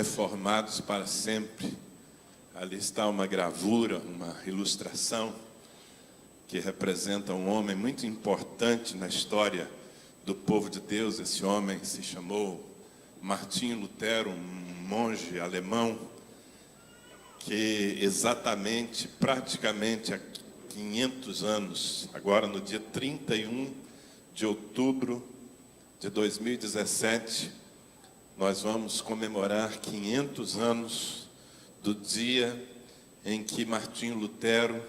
Reformados para sempre. Ali está uma gravura, uma ilustração que representa um homem muito importante na história do povo de Deus. Esse homem se chamou Martinho Lutero, um monge alemão que praticamente há 500 anos, agora no dia 31 de outubro de 2017, nós vamos comemorar 500 anos do dia em que Martinho Lutero,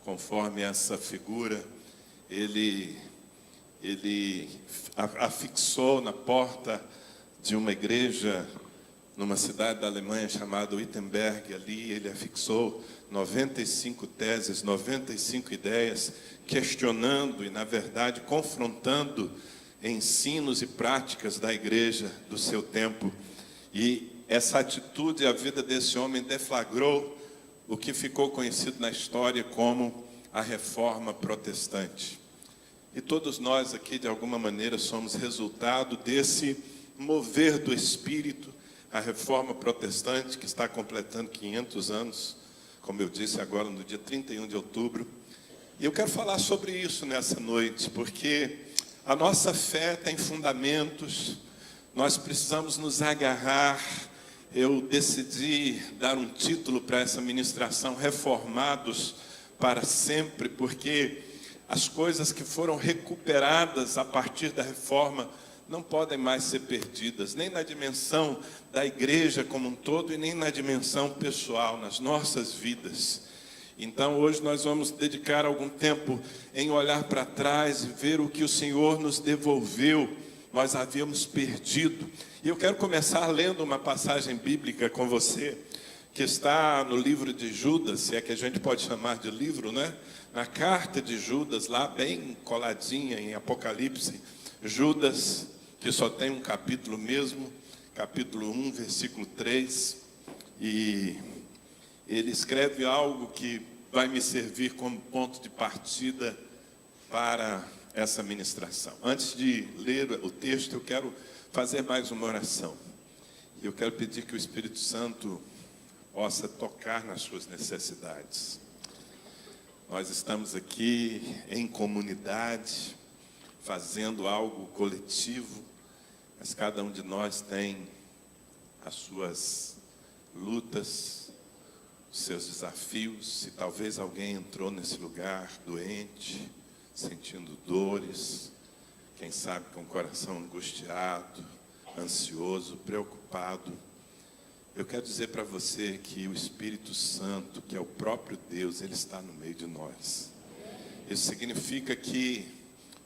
conforme essa figura, ele afixou na porta de uma igreja numa cidade da Alemanha chamada Wittenberg. Ali ele afixou 95 teses, 95 ideias, questionando e, na verdade, confrontando ensinos e práticas da igreja do seu tempo. E essa atitude, a vida desse homem deflagrou o que ficou conhecido na história como a Reforma Protestante. E todos nós aqui, de alguma maneira, somos resultado desse mover do Espírito, a Reforma Protestante, que está completando 500 anos, como eu disse agora, no dia 31 de outubro. E eu quero falar sobre isso nessa noite, porque a nossa fé tem fundamentos, nós precisamos nos agarrar. Eu decidi dar um título para essa ministração, Reformados para Sempre, porque as coisas que foram recuperadas a partir da reforma não podem mais ser perdidas, nem na dimensão da igreja como um todo e nem na dimensão pessoal, nas nossas vidas. Então hoje nós vamos dedicar algum tempo em olhar para trás e ver o que o Senhor nos devolveu, nós havíamos perdido. E eu quero começar lendo uma passagem bíblica com você, que está no livro de Judas, se é que a gente pode chamar de livro, né? Na carta de Judas, lá bem coladinha em Apocalipse, Judas, que só tem um capítulo mesmo, capítulo 1, versículo 3, e ele escreve algo que vai me servir como ponto de partida para essa ministração. Antes de ler o texto, eu quero fazer mais uma oração. E eu quero pedir que o Espírito Santo possa tocar nas suas necessidades. Nós estamos aqui em comunidade, fazendo algo coletivo, mas cada um de nós tem as suas lutas, os seus desafios. E talvez alguém entrou nesse lugar doente, sentindo dores, quem sabe com o coração angustiado, ansioso, preocupado. Eu quero dizer para você que o Espírito Santo, que é o próprio Deus, Ele está no meio de nós. Isso significa que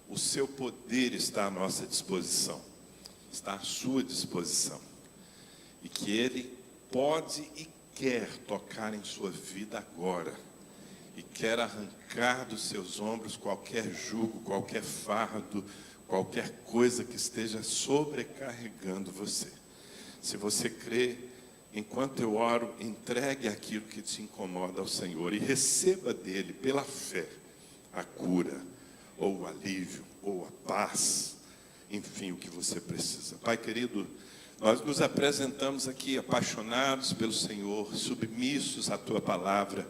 o seu poder está à nossa disposição, está à sua disposição. E que Ele pode e quer tocar em sua vida agora. E quer arrancar dos seus ombros qualquer jugo, qualquer fardo, qualquer coisa que esteja sobrecarregando você. Se você crê, enquanto eu oro, entregue aquilo que te incomoda ao Senhor e receba dele, pela fé, a cura, ou o alívio, ou a paz, enfim, o que você precisa. Pai querido, nós nos apresentamos aqui apaixonados pelo Senhor, submissos à Tua palavra,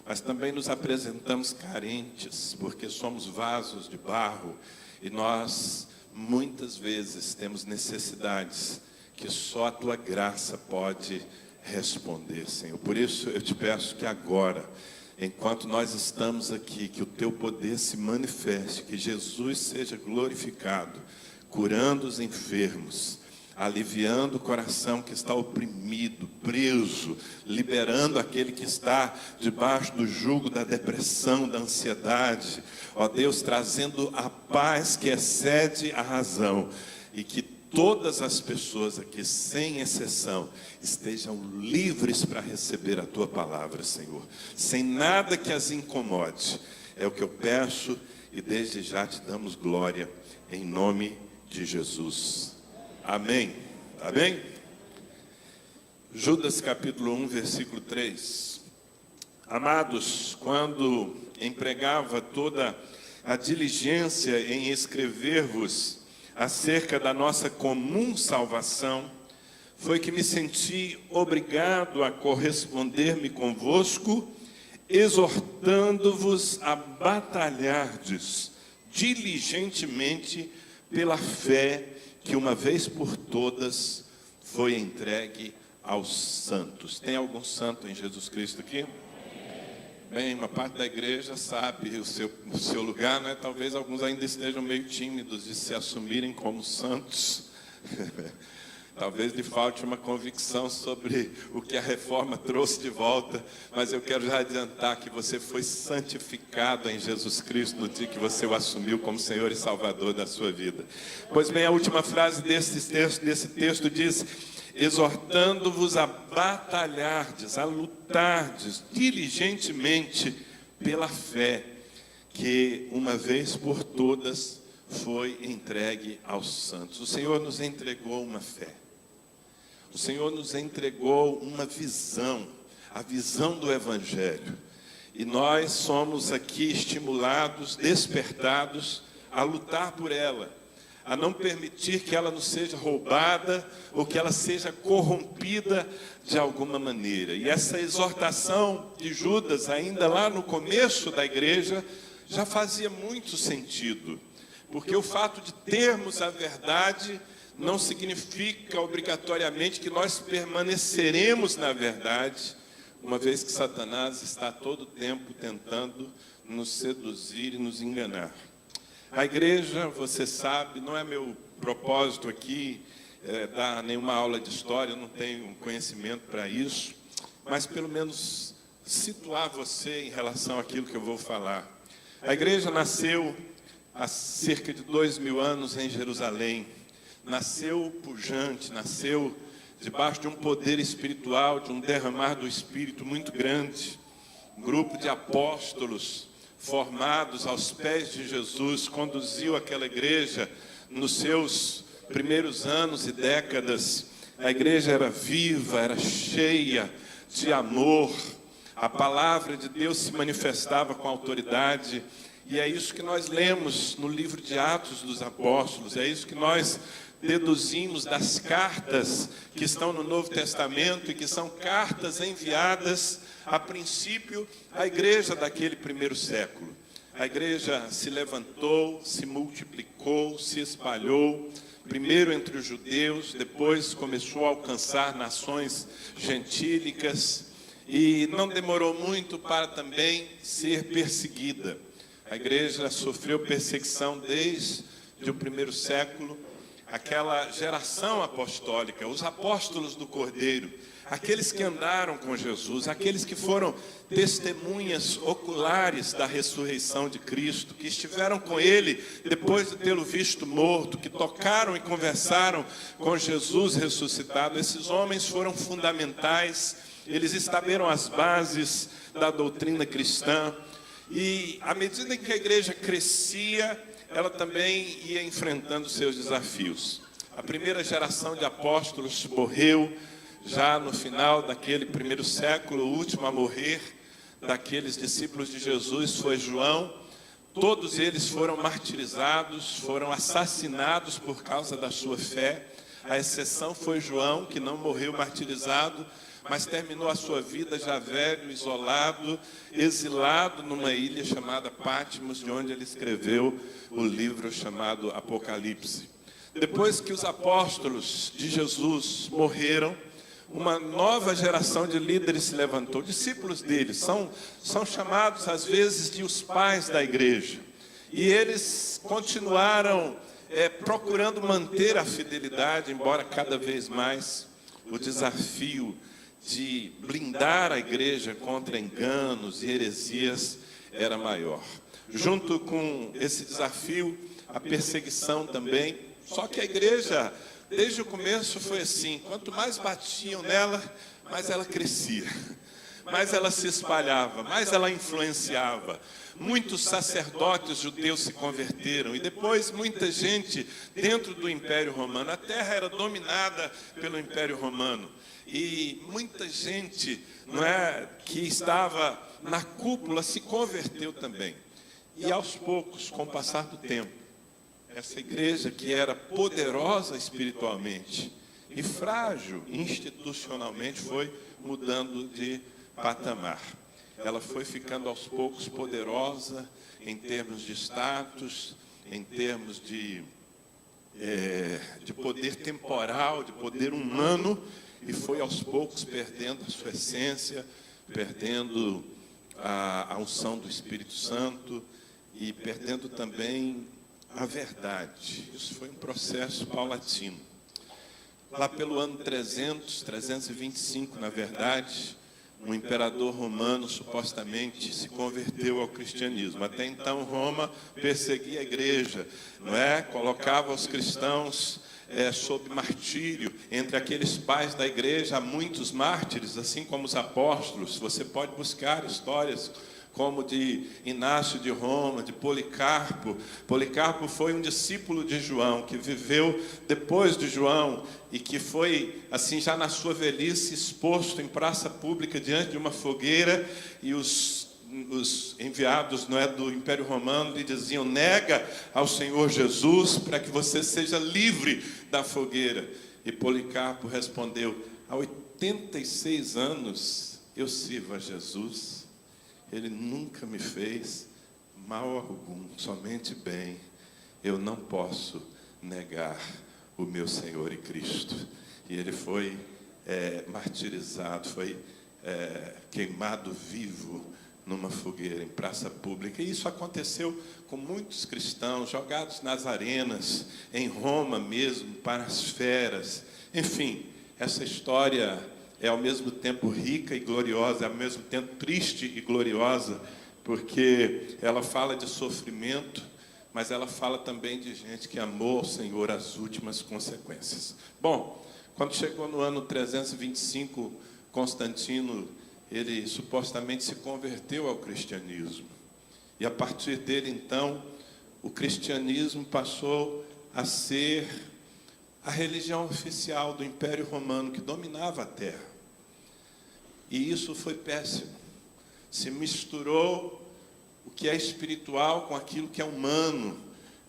mas também nos apresentamos carentes, porque somos vasos de barro, e nós, muitas vezes, temos necessidades que só a Tua graça pode responder, Senhor. Por isso, eu te peço que agora, enquanto nós estamos aqui, que o Teu poder se manifeste, que Jesus seja glorificado, curando os enfermos, aliviando o coração que está oprimido, preso, liberando aquele que está debaixo do jugo da depressão, da ansiedade. Ó Deus, trazendo a paz que excede a razão, e que todas as pessoas aqui, sem exceção, estejam livres para receber a Tua palavra, Senhor, sem nada que as incomode. É o que eu peço e desde já te damos glória, em nome de Jesus. Amém. Amém? Judas capítulo 1, versículo 3. Amados, quando empregava toda a diligência em escrever-vos acerca da nossa comum salvação, foi que me senti obrigado a corresponder-me convosco, exortando-vos a batalhardes diligentemente pela fé que uma vez por todas foi entregue aos santos. Tem algum santo em Jesus Cristo aqui? Bem, uma parte da igreja sabe o seu lugar, né? Talvez alguns ainda estejam meio tímidos de se assumirem como santos. Talvez lhe falte uma convicção sobre o que a reforma trouxe de volta, mas eu quero já adiantar que você foi santificado em Jesus Cristo no dia que você o assumiu como Senhor e Salvador da sua vida. Pois bem, a última frase desse texto diz: exortando-vos a batalhardes, a lutardes diligentemente pela fé que uma vez por todas foi entregue aos santos. O Senhor nos entregou uma fé. O Senhor nos entregou uma visão, a visão do Evangelho. E nós somos aqui estimulados, despertados a lutar por ela, a não permitir que ela nos seja roubada ou que ela seja corrompida de alguma maneira. E essa exortação de Judas, ainda lá no começo da igreja, já fazia muito sentido, porque o fato de termos a verdade não significa obrigatoriamente que nós permaneceremos na verdade, uma vez que Satanás está todo o tempo tentando nos seduzir e nos enganar. A igreja, você sabe, não é meu propósito aqui dar nenhuma aula de história, eu não tenho conhecimento para isso, mas pelo menos situar você em relação àquilo que eu vou falar. A igreja nasceu há cerca de 2000 anos em Jerusalém, nasceu pujante, nasceu debaixo de um poder espiritual, de um derramar do Espírito muito grande. Um grupo de apóstolos formados aos pés de Jesus conduziu aquela igreja nos seus primeiros anos e décadas. A igreja era viva, era cheia de amor, a palavra de Deus se manifestava com autoridade, e é isso que nós lemos no livro de Atos dos Apóstolos, é isso que nós deduzimos das cartas que estão no Novo Testamento e que são cartas enviadas, a princípio, à igreja daquele primeiro século. A igreja se levantou, se multiplicou, se espalhou, primeiro entre os judeus, depois começou a alcançar nações gentílicas e não demorou muito para também ser perseguida. A igreja sofreu perseguição desde o primeiro século. Aquela geração apostólica, os apóstolos do Cordeiro, aqueles que andaram com Jesus, aqueles que foram testemunhas oculares da ressurreição de Cristo, que estiveram com Ele depois de tê-lo visto morto, que tocaram e conversaram com Jesus ressuscitado. Esses homens foram fundamentais, eles estabeleceram as bases da doutrina cristã, e à medida em que a igreja crescia, ela também ia enfrentando seus desafios. A primeira geração de apóstolos morreu já no final daquele primeiro século. O último a morrer daqueles discípulos de Jesus foi João. Todos eles foram martirizados, foram assassinados por causa da sua fé. A exceção foi João, que não morreu martirizado, mas terminou a sua vida já velho, isolado, exilado numa ilha chamada Patmos, de onde ele escreveu o livro chamado Apocalipse. Depois que os apóstolos de Jesus morreram, uma nova geração de líderes se levantou, discípulos deles, são chamados às vezes de os pais da igreja, e eles continuaram procurando manter a fidelidade, embora cada vez mais o desafio de blindar a igreja contra enganos e heresias era maior. Junto com esse desafio, a perseguição também. Só que a igreja, desde o começo, foi assim: quanto mais batiam nela, mais ela crescia, mais ela se espalhava, mais ela influenciava. Muitos sacerdotes judeus se converteram, e depois muita gente dentro do Império Romano. A terra era dominada pelo Império Romano, e muita gente, que estava na cúpula se converteu também. E aos poucos, com o passar do tempo, essa igreja que era poderosa espiritualmente, e frágil institucionalmente, foi mudando de patamar. Ela foi ficando aos poucos poderosa em termos de status, em termos de poder temporal, de poder humano, e foi aos poucos perdendo a sua essência, perdendo a unção do Espírito Santo e perdendo também a verdade. Isso foi um processo paulatino. Lá pelo ano 325, na verdade, um imperador romano supostamente se converteu ao cristianismo. Até então Roma perseguia a igreja, não é? Colocava os cristãos sob martírio. Entre aqueles pais da igreja há muitos mártires, assim como os apóstolos. Você pode buscar histórias como de Inácio de Roma, de Policarpo. Policarpo foi um discípulo de João, que viveu depois de João e que foi, assim, já na sua velhice, exposto em praça pública diante de uma fogueira, e os enviados, não é, do Império Romano lhe diziam: nega ao Senhor Jesus para que você seja livre da fogueira. E Policarpo respondeu: há 86 anos eu sirvo a Jesus. Ele nunca me fez mal algum, somente bem. Eu não posso negar o meu Senhor e Cristo. E ele foi martirizado, foi queimado vivo numa fogueira em praça pública. E isso aconteceu com muitos cristãos jogados nas arenas, em Roma mesmo, para as feras. Enfim, essa história é ao mesmo tempo rica e gloriosa, é ao mesmo tempo triste e gloriosa, porque ela fala de sofrimento, mas ela fala também de gente que amou ao Senhor as últimas consequências. Bom, quando chegou no ano 325, Constantino, ele supostamente se converteu ao cristianismo. E a partir dele, então, o cristianismo passou a ser a religião oficial do Império Romano, que dominava a terra. E isso foi péssimo. Se misturou o que é espiritual com aquilo que é humano.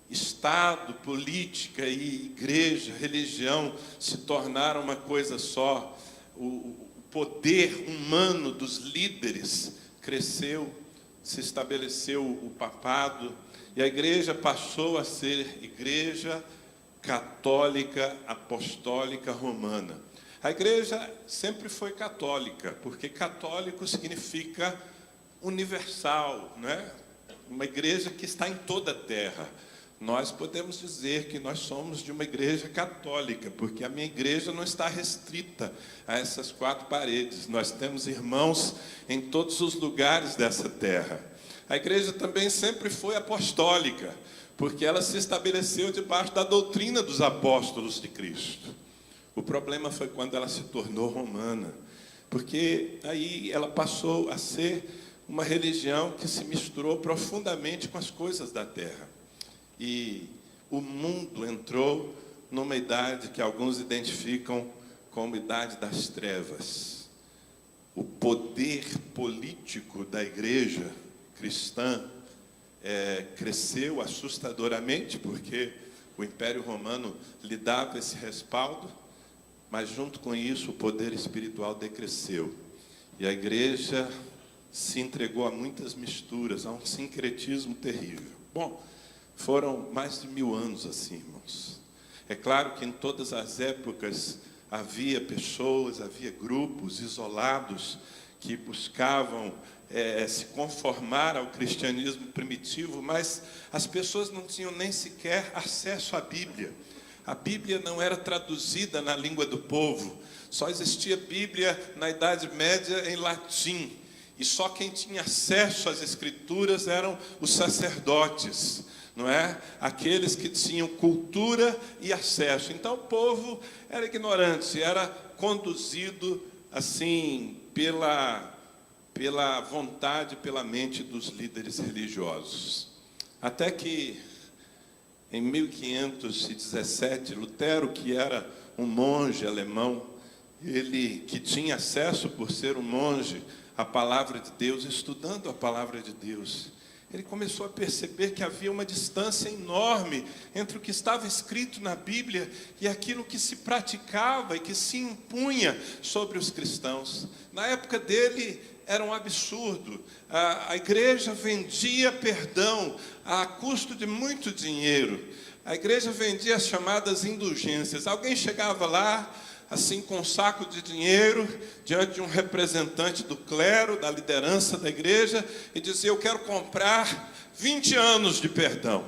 Estado, política e igreja, religião se tornaram uma coisa só. O poder humano dos líderes cresceu, se estabeleceu o papado, e a igreja passou a ser igreja católica, apostólica, romana. A igreja sempre foi católica, porque católico significa universal, não é? Uma igreja que está em toda a terra. Nós podemos dizer que nós somos de uma igreja católica, porque a minha igreja não está restrita a essas 4 paredes. Nós temos irmãos em todos os lugares dessa terra. A igreja também sempre foi apostólica, porque ela se estabeleceu debaixo da doutrina dos apóstolos de Cristo. O problema foi quando ela se tornou romana, porque aí ela passou a ser uma religião que se misturou profundamente com as coisas da terra. E o mundo entrou numa idade que alguns identificam como idade das trevas. O poder político da igreja cristã cresceu assustadoramente, porque o Império Romano lhe dava esse respaldo, mas junto com isso o poder espiritual decresceu. E a igreja se entregou a muitas misturas, a um sincretismo terrível. Bom, foram mais de 1000 anos assim, irmãos. É claro que em todas as épocas havia pessoas, havia grupos isolados que buscavam se conformar ao cristianismo primitivo, mas as pessoas não tinham nem sequer acesso à Bíblia. A Bíblia não era traduzida na língua do povo. Só existia Bíblia na Idade Média em latim. E só quem tinha acesso às Escrituras eram os sacerdotes, não é? Aqueles que tinham cultura e acesso. Então o povo era ignorante, era conduzido assim pela vontade, pela mente dos líderes religiosos. Até que em 1517, Lutero, que era um monge alemão, ele que tinha acesso por ser um monge à palavra de Deus, estudando a palavra de Deus, ele começou a perceber que havia uma distância enorme entre o que estava escrito na Bíblia e aquilo que se praticava e que se impunha sobre os cristãos. Na época dele, era um absurdo. A igreja vendia perdão a custo de muito dinheiro. A igreja vendia as chamadas indulgências. Alguém chegava lá, assim, com um saco de dinheiro, diante de um representante do clero, da liderança da igreja, e dizia: eu quero comprar 20 anos de perdão.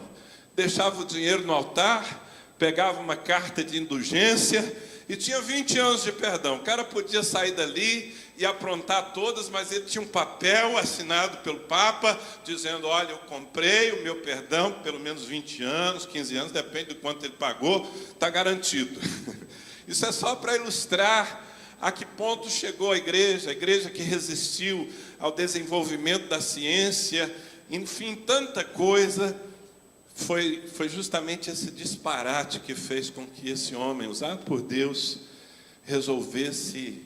Deixava o dinheiro no altar, pegava uma carta de indulgência e tinha 20 anos de perdão. O cara podia sair dali e aprontar todas, mas ele tinha um papel assinado pelo Papa, dizendo: olha, eu comprei o meu perdão, pelo menos 20 anos, 15 anos, depende do quanto ele pagou, está garantido. Isso é só para ilustrar a que ponto chegou a igreja que resistiu ao desenvolvimento da ciência, enfim, tanta coisa. Foi justamente esse disparate que fez com que esse homem, usado por Deus, resolvesse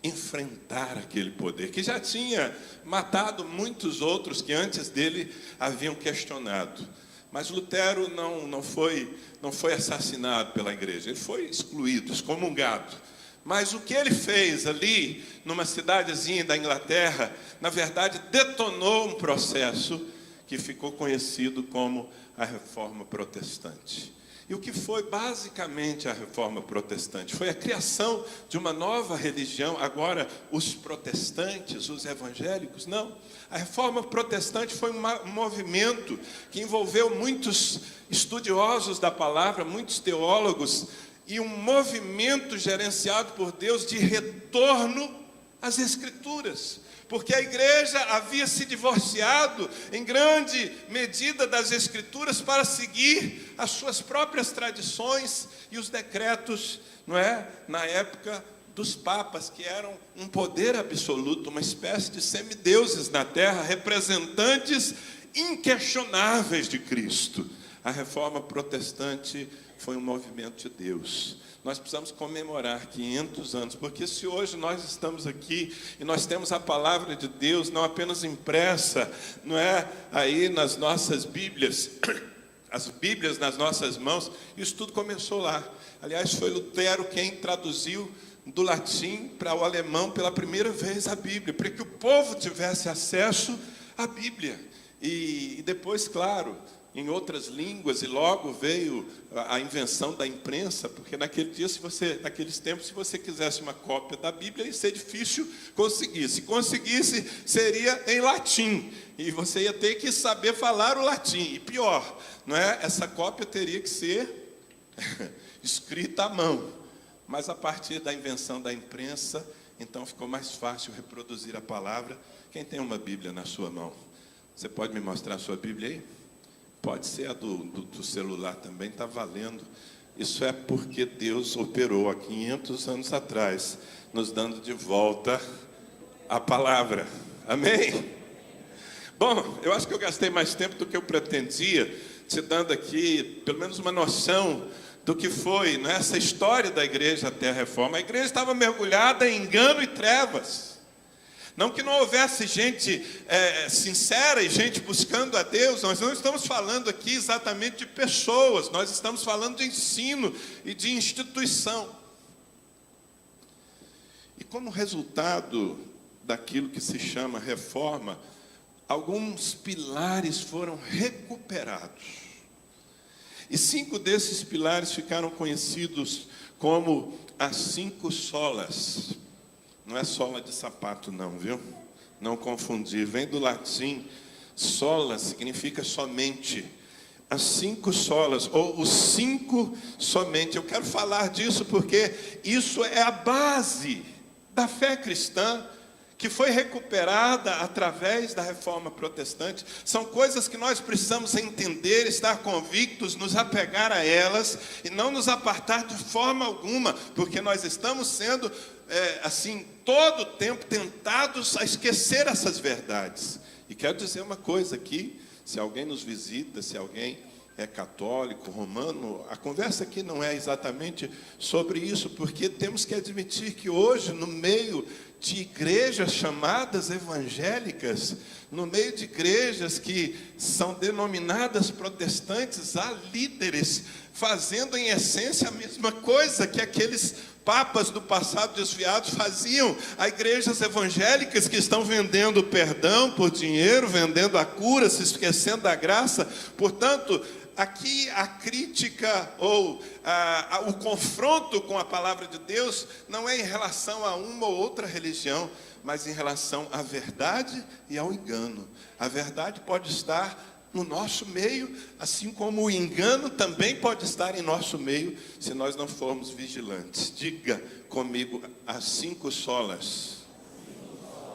enfrentar aquele poder, que já tinha matado muitos outros que antes dele haviam questionado. Mas Lutero não foi assassinado pela igreja, ele foi excluído, excomungado. Mas o que ele fez ali, numa cidadezinha da Inglaterra, na verdade detonou um processo que ficou conhecido como a Reforma Protestante. E o que foi basicamente a Reforma Protestante? Foi a criação de uma nova religião. Agora, os protestantes, os evangélicos, não. A Reforma Protestante foi um movimento que envolveu muitos estudiosos da palavra, muitos teólogos, e um movimento gerenciado por Deus de retorno às Escrituras. Porque a igreja havia se divorciado em grande medida das Escrituras para seguir as suas próprias tradições e os decretos, não é? Na época dos papas, que eram um poder absoluto, uma espécie de semideuses na terra, representantes inquestionáveis de Cristo. A Reforma Protestante foi um movimento de Deus. Nós precisamos comemorar 500 anos, porque se hoje nós estamos aqui e nós temos a palavra de Deus não apenas impressa, não é, aí nas nossas Bíblias, as Bíblias nas nossas mãos, isso tudo começou lá. Aliás, foi Lutero quem traduziu do latim para o alemão pela primeira vez a Bíblia, para que o povo tivesse acesso à Bíblia. E depois, claro, em outras línguas, e logo veio a invenção da imprensa, porque naqueles tempos, se você quisesse uma cópia da Bíblia, ia ser difícil conseguir. Se conseguisse, seria em latim, e você ia ter que saber falar o latim. E pior, não é? Essa cópia teria que ser escrita à mão. Mas a partir da invenção da imprensa, então ficou mais fácil reproduzir a palavra. Quem tem uma Bíblia na sua mão? Você pode me mostrar a sua Bíblia aí? Pode ser a do celular também, está valendo. Isso é porque Deus operou há 500 anos atrás, nos dando de volta a palavra. Amém? Bom, eu acho que eu gastei mais tempo do que eu pretendia, te dando aqui pelo menos uma noção do que foi, né, essa história da igreja até a reforma. A igreja estava mergulhada em engano e trevas. Não que não houvesse gente sincera e gente buscando a Deus. Nós não estamos falando aqui exatamente de pessoas. Nós estamos falando de ensino e de instituição. E como resultado daquilo que se chama reforma, alguns pilares foram recuperados. E 5 desses pilares ficaram conhecidos como as 5 solas. Não é sola de sapato não, viu? Não confundir. Vem do latim, sola significa somente. As 5 solas, ou os 5 somente. Eu quero falar disso porque isso é a base da fé cristã, que foi recuperada através da reforma protestante. São coisas que nós precisamos entender, estar convictos, nos apegar a elas e não nos apartar de forma alguma, porque nós estamos sendo assim, todo o tempo tentados a esquecer essas verdades. E quero dizer uma coisa aqui, se alguém nos visita, se alguém é católico, romano, a conversa aqui não é exatamente sobre isso, porque temos que admitir que hoje, no meio de igrejas chamadas evangélicas, No meio de igrejas que são denominadas protestantes, há líderes fazendo em essência a mesma coisa que aqueles papas do passado desviados faziam. Há igrejas evangélicas que estão vendendo perdão por dinheiro, vendendo a cura, se esquecendo da graça. Portanto, aqui a crítica ou o confronto com a palavra de Deus não é em relação a uma ou outra religião, mas em relação à verdade e ao engano. A verdade pode estar no nosso meio, assim como o engano também pode estar em nosso meio, se nós não formos vigilantes. Diga comigo as 5 solas.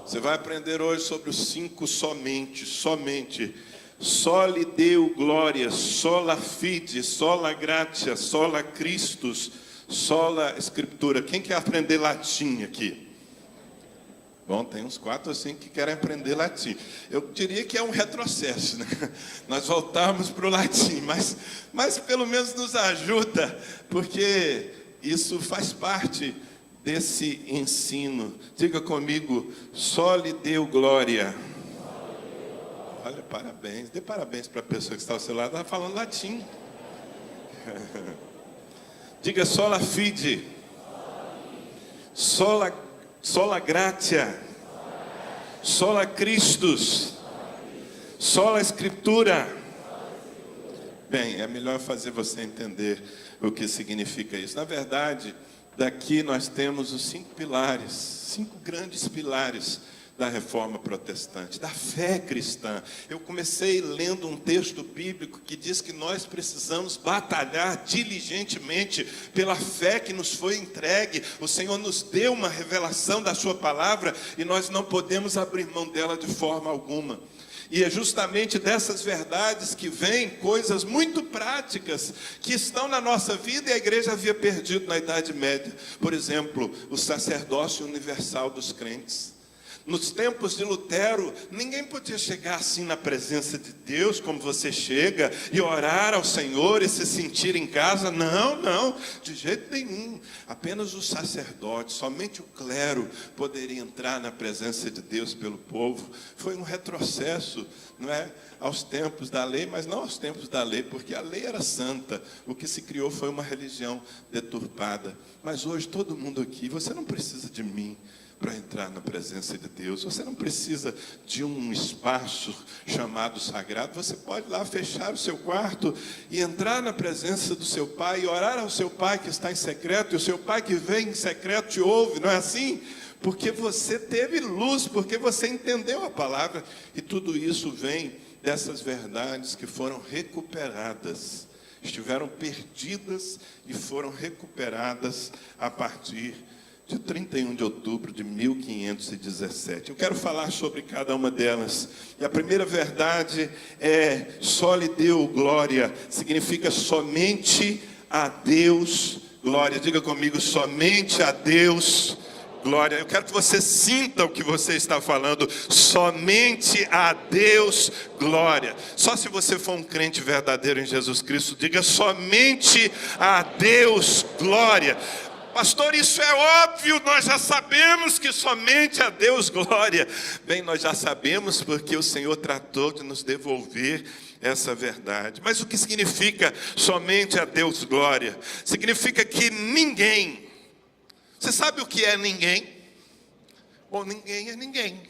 Você vai aprender hoje sobre os 5 somente. Soli Deo Glória, sola fide, sola gratia, sola Christus, sola Escritura. Quem quer aprender latim aqui? Bom, tem uns 4 ou 5 que querem aprender latim. Eu diria que é um retrocesso, né? Nós voltamos para o latim, mas pelo menos nos ajuda, porque isso faz parte desse ensino. Diga comigo, soli Deo Glória. Olha, parabéns. Dê parabéns para a pessoa que está ao seu lado. Está falando latim. Diga sola fide. Sola gratia. Sola Christus. Sola Escritura. Bem, é melhor fazer você entender o que significa isso. Na verdade, daqui nós temos os 5 pilares, 5 grandes pilares da reforma protestante, da fé cristã. Eu comecei lendo um texto bíblico que diz que nós precisamos batalhar diligentemente pela fé que nos foi entregue. O Senhor nos deu uma revelação da sua palavra e nós não podemos abrir mão dela de forma alguma. E é justamente dessas verdades que vêm coisas muito práticas que estão na nossa vida e a igreja havia perdido na Idade Média. Por exemplo, o sacerdócio universal dos crentes. Nos tempos de Lutero, ninguém podia chegar assim na presença de Deus, como você chega, e orar ao Senhor e se sentir em casa. Não, de jeito nenhum. Apenas o sacerdote, somente o clero poderia entrar na presença de Deus pelo povo. Foi um retrocesso, não é? Aos tempos da lei, mas não aos tempos da lei, porque a lei era santa. O que se criou foi uma religião deturpada. Mas hoje todo mundo aqui, você não precisa de mim para entrar na presença de Deus. Você não precisa de um espaço chamado sagrado. Você pode ir lá fechar o seu quarto e entrar na presença do seu Pai e orar ao seu Pai que está em secreto, e o seu Pai que vem em secreto te ouve, não é assim? Porque você teve luz, porque você entendeu a palavra, e tudo isso vem dessas verdades que foram recuperadas, estiveram perdidas e foram recuperadas a partir de 31 de outubro de 1517. Eu quero falar sobre cada uma delas. E a primeira verdade é soli Deo Glória, significa somente a Deus glória. Diga comigo, somente a Deus glória. Eu quero que você sinta o que você está falando. Somente a Deus glória. Só se você for um crente verdadeiro em Jesus Cristo, diga somente a Deus glória. Pastor, isso é óbvio, nós já sabemos que somente a Deus glória. Bem, nós já sabemos porque o Senhor tratou de nos devolver essa verdade. Mas o que significa somente a Deus glória? Significa que ninguém, você sabe o que é ninguém? Bom, ninguém é ninguém.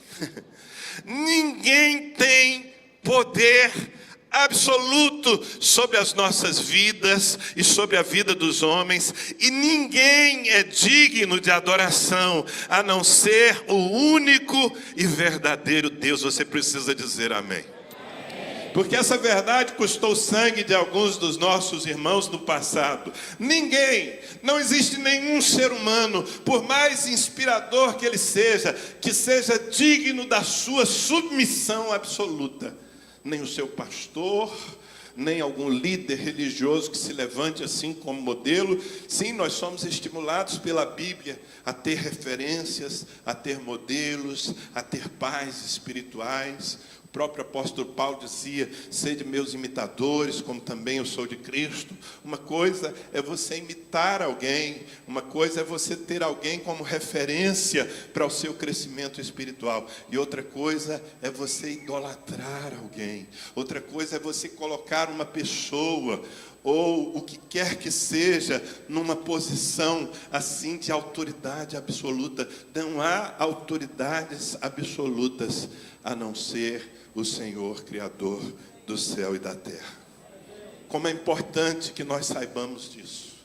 Ninguém tem poder absoluto sobre as nossas vidas e sobre a vida dos homens, e ninguém é digno de adoração a não ser o único e verdadeiro Deus. Você precisa dizer amém. Porque essa verdade custou o sangue de alguns dos nossos irmãos no passado. Ninguém, não existe nenhum ser humano, por mais inspirador que ele seja, que seja digno da sua submissão absoluta. Nem o seu pastor, nem algum líder religioso que se levante assim como modelo. Sim, nós somos estimulados pela Bíblia a ter referências, a ter modelos, a ter pais espirituais. O próprio apóstolo Paulo dizia: sede meus imitadores, como também eu sou de Cristo. Uma coisa é você imitar alguém, uma coisa é você ter alguém como referência para o seu crescimento espiritual, e outra coisa é você idolatrar alguém, outra coisa é você colocar uma pessoa, ou o que quer que seja, numa posição assim de autoridade absoluta. Não há autoridades absolutas a não ser o Senhor Criador do céu e da terra. Como é importante que nós saibamos disso,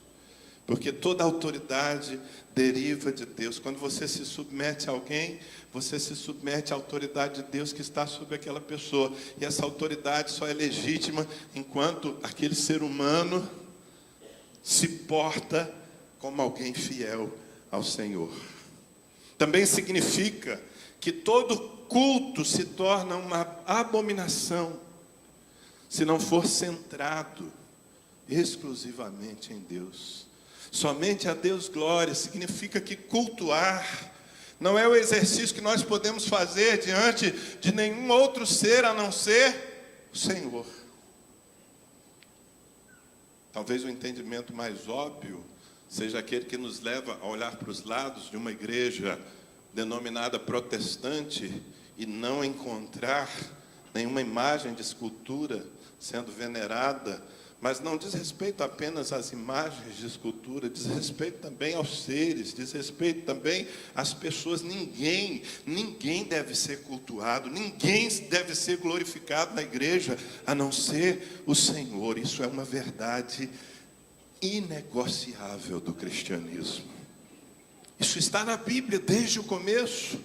porque toda autoridade deriva de Deus. Quando você se submete a alguém, você se submete à autoridade de Deus que está sobre aquela pessoa. E essa autoridade só é legítima enquanto aquele ser humano se porta como alguém fiel ao Senhor. Também significa que todo culto se torna uma abominação se não for centrado exclusivamente em Deus. Somente a Deus glória. Significa que cultuar não é o exercício que nós podemos fazer diante de nenhum outro ser a não ser o Senhor. Talvez o entendimento mais óbvio seja aquele que nos leva a olhar para os lados de uma igreja denominada protestante e não encontrar nenhuma imagem de escultura sendo venerada. Mas não diz respeito apenas às imagens de escultura, diz respeito também aos seres, diz respeito também às pessoas. Ninguém deve ser cultuado, ninguém deve ser glorificado na igreja, a não ser o Senhor. Isso é uma verdade inegociável do cristianismo. Isso está na Bíblia desde o começo.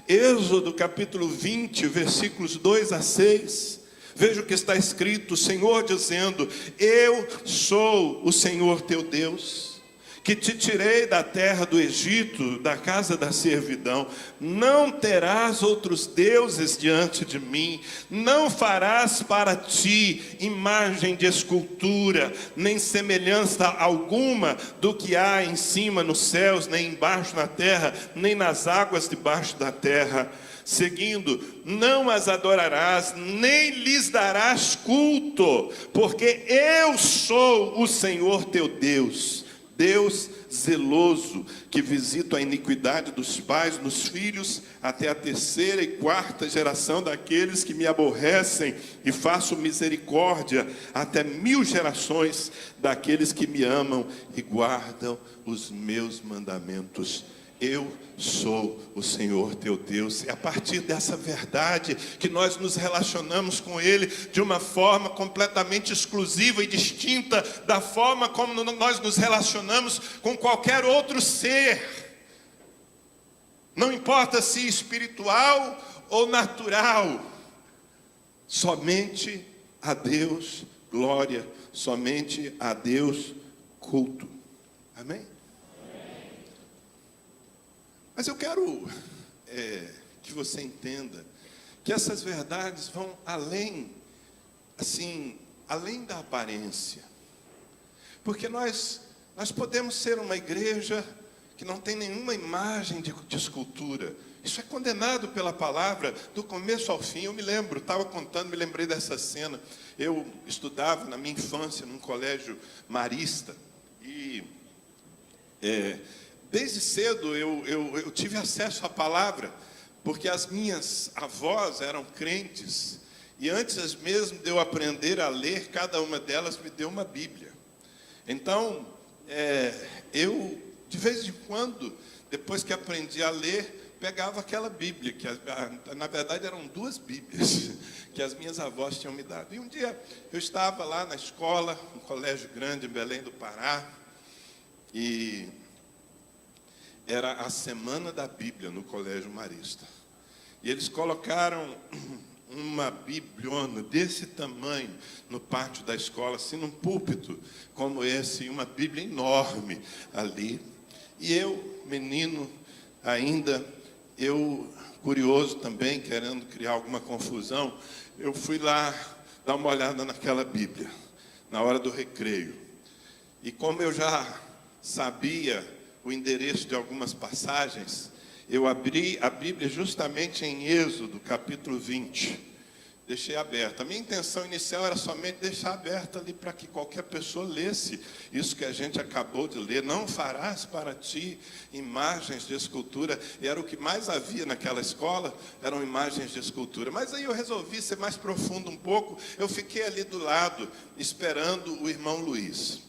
Êxodo capítulo 20, versículos 2 a 6. Veja o que está escrito: o Senhor dizendo: eu sou o Senhor teu Deus, que te tirei da terra do Egito, da casa da servidão. Não terás outros deuses diante de mim, não farás para ti imagem de escultura, nem semelhança alguma do que há em cima nos céus, nem embaixo na terra, nem nas águas debaixo da terra. Seguindo, não as adorarás, nem lhes darás culto, porque eu sou o Senhor teu Deus, Deus zeloso, que visito a iniquidade dos pais nos filhos, até a terceira e quarta geração daqueles que me aborrecem, e faço misericórdia até 1000 gerações daqueles que me amam e guardam os meus mandamentos. Eu sou o Senhor teu Deus. É a partir dessa verdade que nós nos relacionamos com Ele de uma forma completamente exclusiva e distinta da forma como nós nos relacionamos com qualquer outro ser. Não importa se espiritual ou natural. Somente a Deus glória, somente a Deus culto. Amém? Mas eu quero que você entenda que essas verdades vão além, assim, além da aparência. Porque nós podemos ser uma igreja que não tem nenhuma imagem de escultura. Isso é condenado pela palavra do começo ao fim. Eu me lembro, estava contando, me lembrei dessa cena. Eu estudava na minha infância num colégio marista e desde cedo eu tive acesso à palavra, porque as minhas avós eram crentes, e antes mesmo de eu aprender a ler, cada uma delas me deu uma Bíblia. Então, eu, de vez em quando, depois que aprendi a ler, pegava aquela Bíblia, que na verdade eram 2 Bíblias, que as minhas avós tinham me dado. E um dia eu estava lá na escola, um colégio grande em Belém do Pará, e era a semana da Bíblia no colégio marista. E eles colocaram uma bibliona desse tamanho no pátio da escola, assim, num púlpito como esse, e uma Bíblia enorme ali. E eu, menino ainda, eu curioso também, querendo criar alguma confusão, eu fui lá dar uma olhada naquela Bíblia, na hora do recreio. E como eu já sabia o endereço de algumas passagens, eu abri a Bíblia justamente em Êxodo, capítulo 20. deixei aberto. A minha intenção inicial era somente deixar aberto ali para que qualquer pessoa lesse isso que a gente acabou de ler. Não farás para ti imagens de escultura. E era o que mais havia naquela escola, eram imagens de escultura. Mas aí eu resolvi ser mais profundo um pouco. Eu fiquei ali do lado, esperando o irmão Luiz.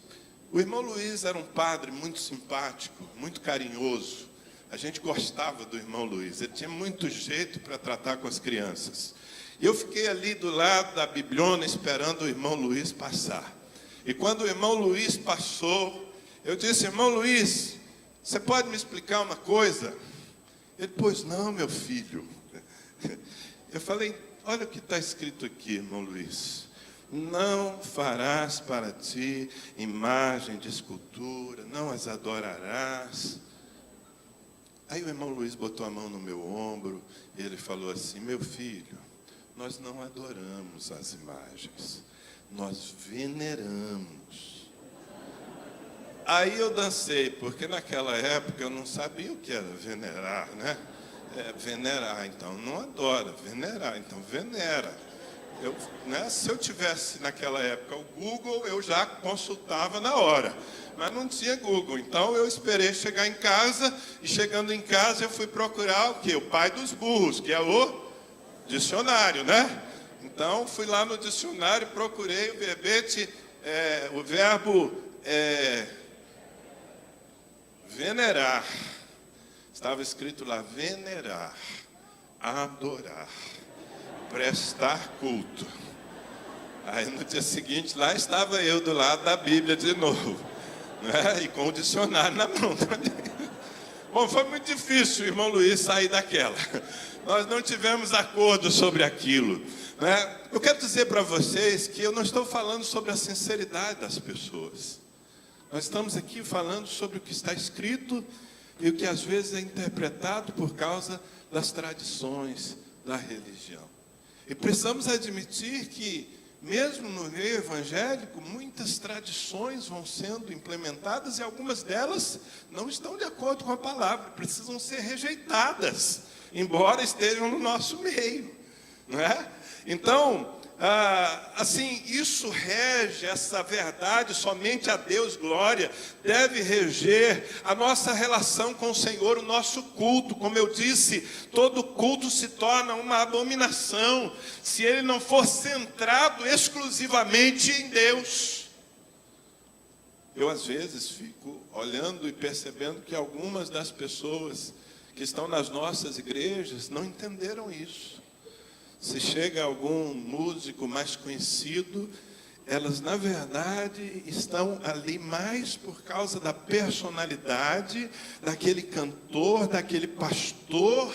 O irmão Luiz era um padre muito simpático, muito carinhoso. A gente gostava do irmão Luiz. Ele tinha muito jeito para tratar com as crianças. E eu fiquei ali do lado da bibliona esperando o irmão Luiz passar. E quando o irmão Luiz passou, eu disse: irmão Luiz, você pode me explicar uma coisa? Ele: pois não, meu filho. Eu falei: olha o que está escrito aqui, irmão Luiz. Não farás para ti imagem de escultura, não as adorarás. Aí o irmão Luiz botou a mão no meu ombro e ele falou assim: meu filho, nós não adoramos as imagens, nós veneramos. Aí eu dancei, porque naquela época eu não sabia o que era venerar, né? Venerar, então não adora, venerar, então venera. Se eu tivesse naquela época o Google, eu já consultava na hora, mas não tinha Google, então eu esperei chegar em casa, e chegando em casa eu fui procurar o quê? O pai dos burros, que é o dicionário, né? Então, fui lá no dicionário, procurei o verbete, o verbo venerar. Estava escrito lá: venerar, adorar, prestar culto. Aí, no dia seguinte, lá estava eu do lado da Bíblia de novo, né? E com o dicionário na mão também. Bom, foi muito difícil o irmão Luiz sair daquela. Nós não tivemos acordo sobre aquilo, né? Eu quero dizer para vocês que eu não estou falando sobre a sinceridade das pessoas. Nós estamos aqui falando sobre o que está escrito e o que às vezes é interpretado por causa das tradições da religião. E precisamos admitir que, mesmo no meio evangélico, muitas tradições vão sendo implementadas e algumas delas não estão de acordo com a palavra, precisam ser rejeitadas, embora estejam no nosso meio, não é? Então, assim, isso rege, essa verdade, somente a Deus glória, deve reger a nossa relação com o Senhor, o nosso culto. Como eu disse, todo culto se torna uma abominação, se ele não for centrado exclusivamente em Deus. Eu às vezes fico olhando e percebendo que algumas das pessoas que estão nas nossas igrejas não entenderam isso. Se chega algum músico mais conhecido, elas na verdade estão ali mais por causa da personalidade daquele cantor, daquele pastor,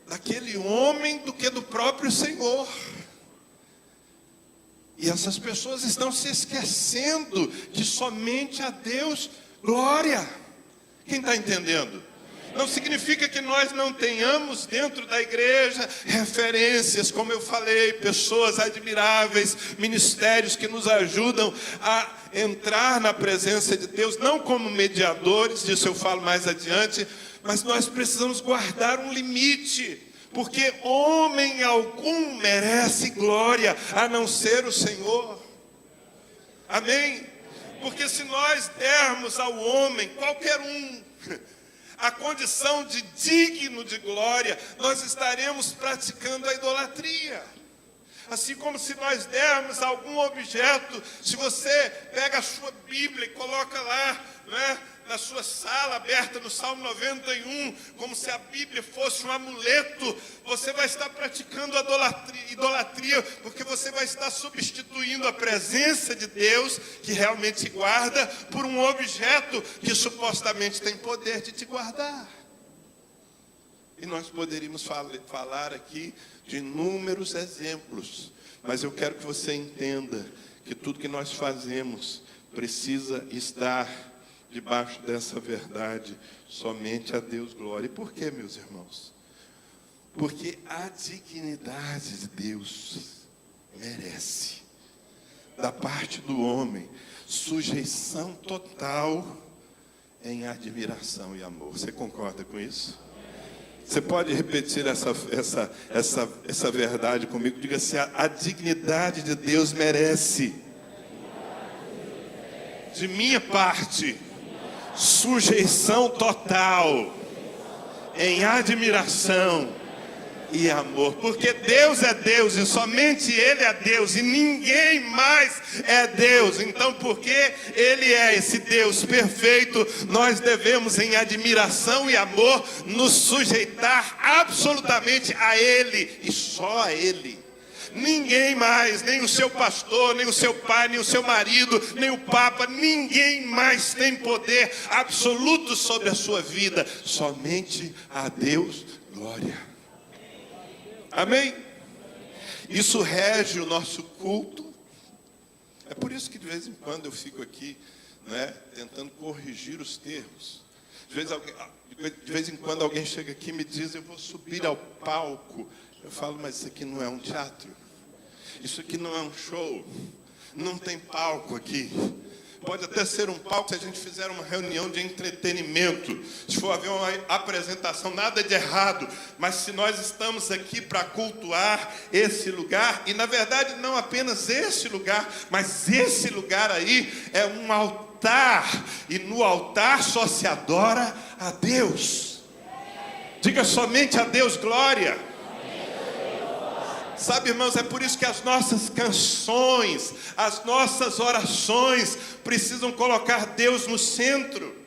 daquele homem, do que do próprio Senhor. E essas pessoas estão se esquecendo que somente a Deus glória. Quem está entendendo? Não significa que nós não tenhamos dentro da igreja referências, como eu falei, pessoas admiráveis, ministérios que nos ajudam a entrar na presença de Deus, não como mediadores, disso eu falo mais adiante, mas nós precisamos guardar um limite, porque homem algum merece glória, a não ser o Senhor. Amém? Porque se nós dermos ao homem, qualquer um, a condição de digno de glória, nós estaremos praticando a idolatria. Assim como se nós dermos algum objeto, se você pega a sua Bíblia e coloca lá, né, na sua sala aberta no Salmo 91, como se a Bíblia fosse um amuleto, você vai estar praticando idolatria, porque você vai estar substituindo a presença de Deus, que realmente te guarda, por um objeto que supostamente tem poder de te guardar. E nós poderíamos falar aqui de inúmeros exemplos, mas eu quero que você entenda que tudo que nós fazemos precisa estar debaixo dessa verdade, somente a Deus glória. E por quê, meus irmãos? Porque a dignidade de Deus merece, da parte do homem, sujeição total em admiração e amor. Você concorda com isso? Você pode repetir essa verdade comigo? Diga assim: a dignidade de Deus merece, de minha parte, sujeição total, em admiração e amor. Porque Deus é Deus e somente Ele é Deus e ninguém mais é Deus. Então, porque Ele é esse Deus perfeito, nós devemos, em admiração e amor, nos sujeitar absolutamente a Ele e só a Ele. Ninguém mais, nem o seu pastor, nem o seu pai, nem o seu marido, nem o Papa, ninguém mais tem poder absoluto sobre a sua vida. Somente a Deus glória. Amém? Isso rege o nosso culto. É por isso que de vez em quando eu fico aqui, né, tentando corrigir os termos. De vez em quando alguém chega aqui e me diz: eu vou subir ao palco. Eu falo: mas isso aqui não é um teatro. Isso aqui não é um show. Não tem palco aqui. Pode até ser um palco se a gente fizer uma reunião de entretenimento, se for haver uma apresentação, nada de errado. Mas se nós estamos aqui para cultuar esse lugar, e na verdade não apenas esse lugar, mas esse lugar aí é um altar, e no altar só se adora a Deus. Diga: somente a Deus glória. Sabe, irmãos, é por isso que as nossas canções, as nossas orações precisam colocar Deus no centro.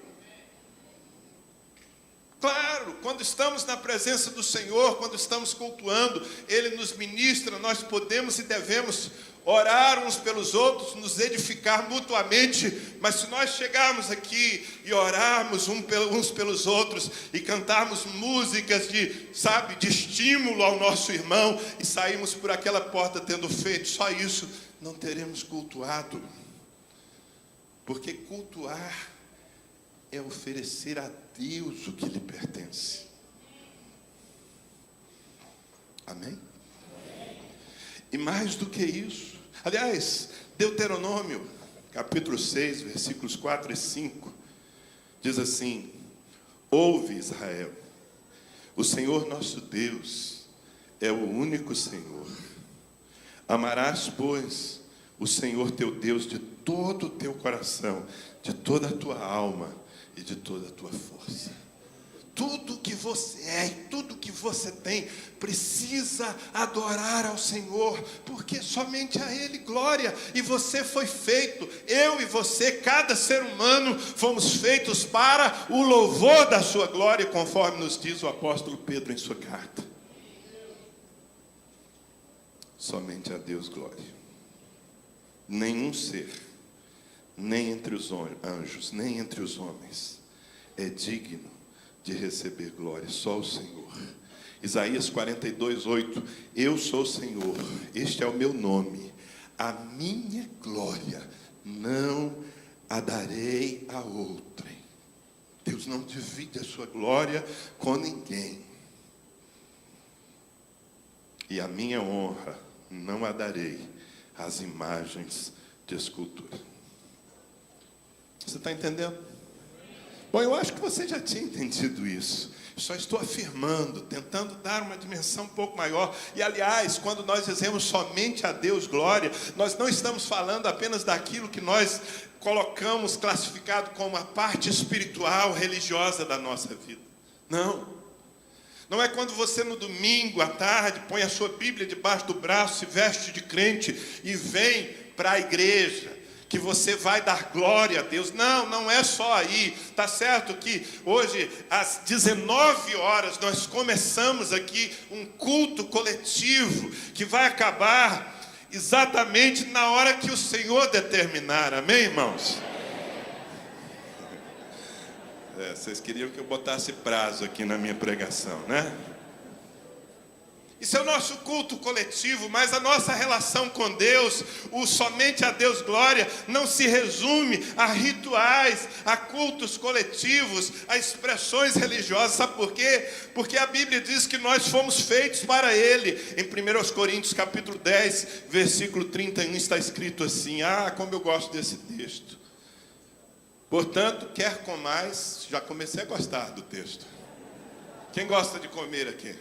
Claro, quando estamos na presença do Senhor, quando estamos cultuando, Ele nos ministra, nós podemos e devemos orar uns pelos outros, nos edificar mutuamente. Mas se nós chegarmos aqui e orarmos uns pelos outros e cantarmos músicas de estímulo ao nosso irmão e sairmos por aquela porta tendo feito só isso, não teremos cultuado. Porque cultuar é oferecer a Deus o que lhe pertence. Amém? E mais do que isso, aliás, Deuteronômio, capítulo 6, versículos 4 e 5, diz assim: ouve, Israel, o Senhor nosso Deus é o único Senhor. Amarás, pois, o Senhor teu Deus de todo o teu coração, de toda a tua alma e de toda a tua força. Tudo que você é e tudo que você tem precisa adorar ao Senhor, porque somente a Ele glória. E você foi feito, eu e você, cada ser humano, fomos feitos para o louvor da sua glória, conforme nos diz o apóstolo Pedro em sua carta. Somente a Deus glória. Nenhum ser, nem entre os anjos, nem entre os homens, é digno de receber glória, só o Senhor. Isaías 42, 8: eu sou o Senhor, este é o meu nome, a minha glória não a darei a outrem. Deus não divide a sua glória com ninguém. E a minha honra não a darei às imagens de escultura. Você está entendendo? Bom, eu acho que você já tinha entendido isso. Eu só estou afirmando, tentando dar uma dimensão um pouco maior. E, aliás, quando nós dizemos somente a Deus glória, nós não estamos falando apenas daquilo que nós colocamos classificado como a parte espiritual, religiosa da nossa vida. Não. Não é quando você no domingo à tarde põe a sua Bíblia debaixo do braço, se veste de crente e vem para a igreja, que você vai dar glória a Deus. Não, não é só aí. Está certo que hoje, às 19 horas, nós começamos aqui um culto coletivo, que vai acabar exatamente na hora que o Senhor determinar. Amém, irmãos? Vocês queriam que eu botasse prazo aqui na minha pregação, né? Isso é o nosso culto coletivo, mas a nossa relação com Deus, o somente a Deus glória, não se resume a rituais, a cultos coletivos, a expressões religiosas. Sabe por quê? Porque a Bíblia diz que nós fomos feitos para Ele. Em 1 Coríntios capítulo 10, versículo 31, está escrito assim: como eu gosto desse texto. Portanto, quer comais, já comecei a gostar do texto. Quem gosta de comer aqui?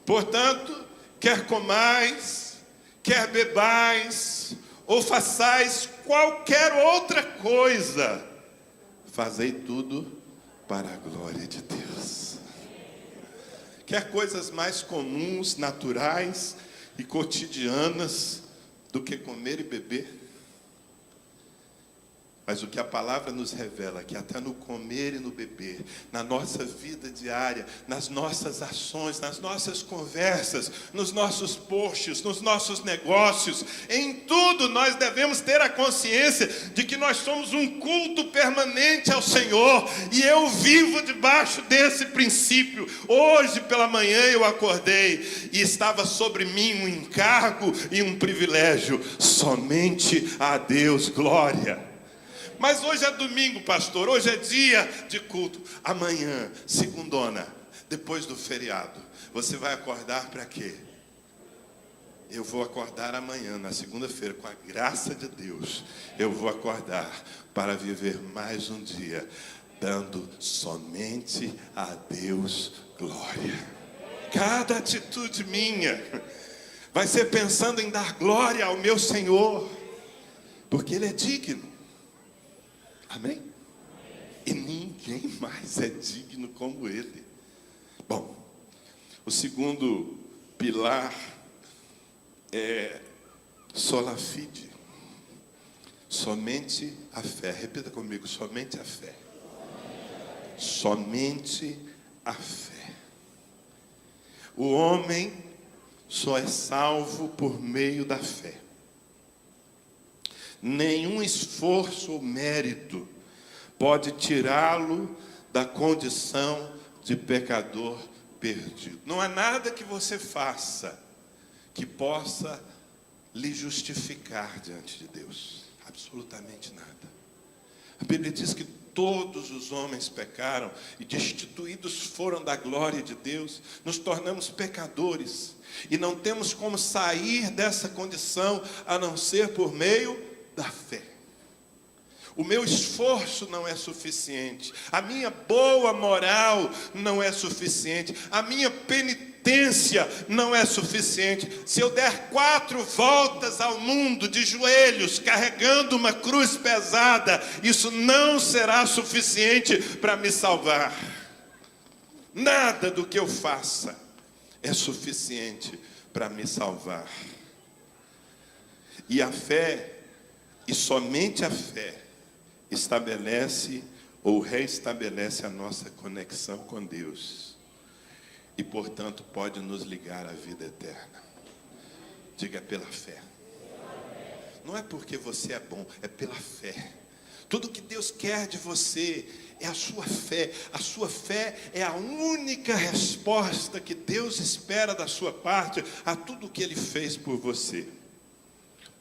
Portanto, quer comais, quer bebais, ou façais qualquer outra coisa, fazei tudo para a glória de Deus. Quer coisas mais comuns, naturais e cotidianas do que comer e beber? Mas o que a palavra nos revela é que até no comer e no beber, na nossa vida diária, nas nossas ações, nas nossas conversas, nos nossos posts, nos nossos negócios, em tudo nós devemos ter a consciência de que nós somos um culto permanente ao Senhor. E eu vivo debaixo desse princípio. Hoje pela manhã eu acordei e estava sobre mim um encargo e um privilégio. Somente a Deus glória. Mas hoje é domingo, pastor, hoje é dia de culto. Amanhã, segundona, depois do feriado, você vai acordar para quê? Eu vou acordar amanhã, na segunda-feira, com a graça de Deus. Eu vou acordar para viver mais um dia, dando somente a Deus glória. Cada atitude minha vai ser pensando em dar glória ao meu Senhor, porque Ele é digno. Amém? E ninguém mais é digno como Ele. Bom, o segundo pilar é sola fide. Somente a fé. Repita comigo, somente a fé. Somente a fé. O homem só é salvo por meio da fé. Nenhum esforço ou mérito pode tirá-lo da condição de pecador perdido. Não há nada que você faça que possa lhe justificar diante de Deus. Absolutamente nada. A Bíblia diz que todos os homens pecaram e destituídos foram da glória de Deus. Nos tornamos pecadores e não temos como sair dessa condição a não ser por meio da fé. O meu esforço não é suficiente, a minha boa moral não é suficiente, a minha penitência não é suficiente. Se eu der 4 voltas ao mundo de joelhos, carregando uma cruz pesada, isso não será suficiente para me salvar. Nada do que eu faça é suficiente para me salvar. E a fé, e somente a fé, estabelece ou reestabelece a nossa conexão com Deus. E, portanto, pode nos ligar à vida eterna. Diga, pela fé. Não é porque você é bom, é pela fé. Tudo que Deus quer de você é a sua fé. A sua fé é a única resposta que Deus espera da sua parte a tudo que Ele fez por você.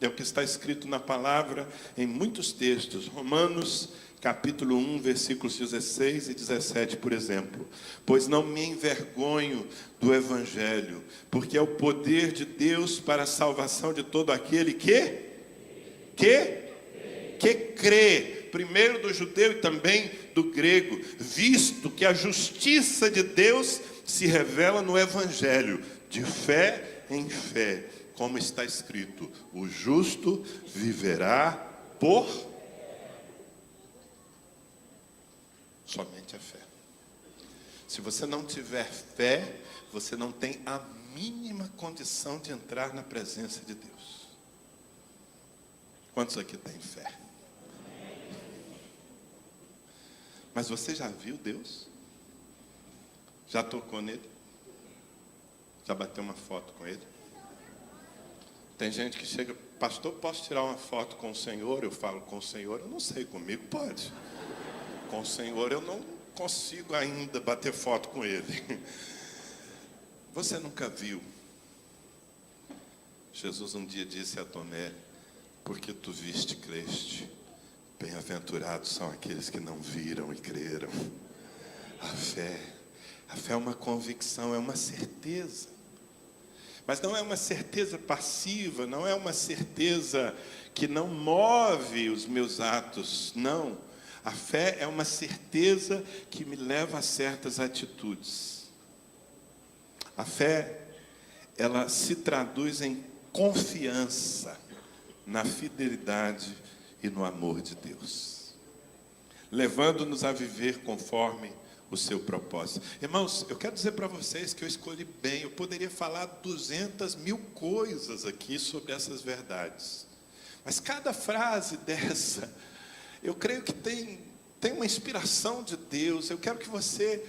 É o que está escrito na palavra em muitos textos. Romanos, capítulo 1, versículos 16 e 17, por exemplo. Pois não me envergonho do Evangelho, porque é o poder de Deus para a salvação de todo aquele que crê. Primeiro do judeu e também do grego. Visto que a justiça de Deus se revela no Evangelho, de fé em fé. Como está escrito, o justo viverá por somente a fé. Se você não tiver fé, você não tem a mínima condição de entrar na presença de Deus. Quantos aqui têm fé? Mas você já viu Deus? Já tocou nele? Já bateu uma foto com ele? Tem gente que chega, pastor, posso tirar uma foto com o Senhor? Eu falo, com o Senhor, eu não sei, comigo pode. Com o Senhor eu não consigo ainda bater foto com Ele. Você nunca viu? Jesus um dia disse a Tomé, porque tu viste, creste. Bem-aventurados são aqueles que não viram e creram. A fé é uma convicção, é uma certeza. Mas não é uma certeza passiva, não é uma certeza que não move os meus atos, não. A fé é uma certeza que me leva a certas atitudes. A fé, ela se traduz em confiança na fidelidade e no amor de Deus, levando-nos a viver conforme o seu propósito. Irmãos, eu quero dizer para vocês que eu escolhi bem. Eu poderia falar 200.000 coisas aqui sobre essas verdades, mas cada frase dessa, eu creio que tem uma inspiração de Deus. Eu quero que você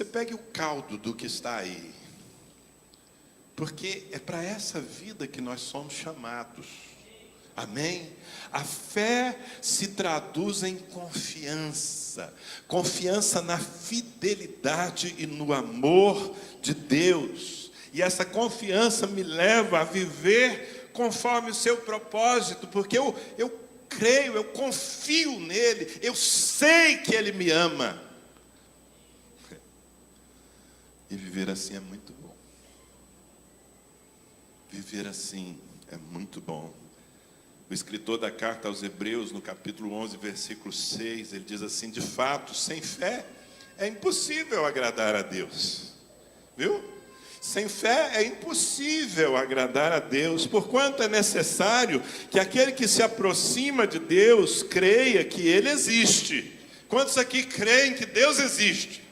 pegue o caldo do que está aí, porque é para essa vida que nós somos chamados. Amém? A fé se traduz em confiança. Confiança na fidelidade e no amor de Deus. E essa confiança me leva a viver conforme o seu propósito, porque eu creio, eu confio nele, eu sei que ele me ama. E viver assim é muito bom. Viver assim é muito bom. O escritor da carta aos Hebreus, no capítulo 11, versículo 6, ele diz assim: de fato, sem fé é impossível agradar a Deus. Viu? Sem fé é impossível agradar a Deus, porquanto é necessário que aquele que se aproxima de Deus creia que Ele existe. Quantos aqui creem que Deus existe?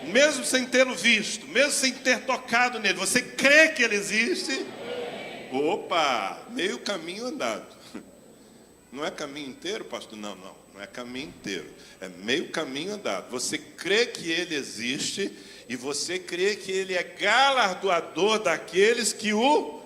Amém. Mesmo sem tê-lo visto, mesmo sem ter tocado nele, você crê que Ele existe? Opa, meio caminho andado. Não é caminho inteiro, pastor? Não é caminho inteiro. É meio caminho andado. Você crê que Ele existe e você crê que Ele é galardoador daqueles que o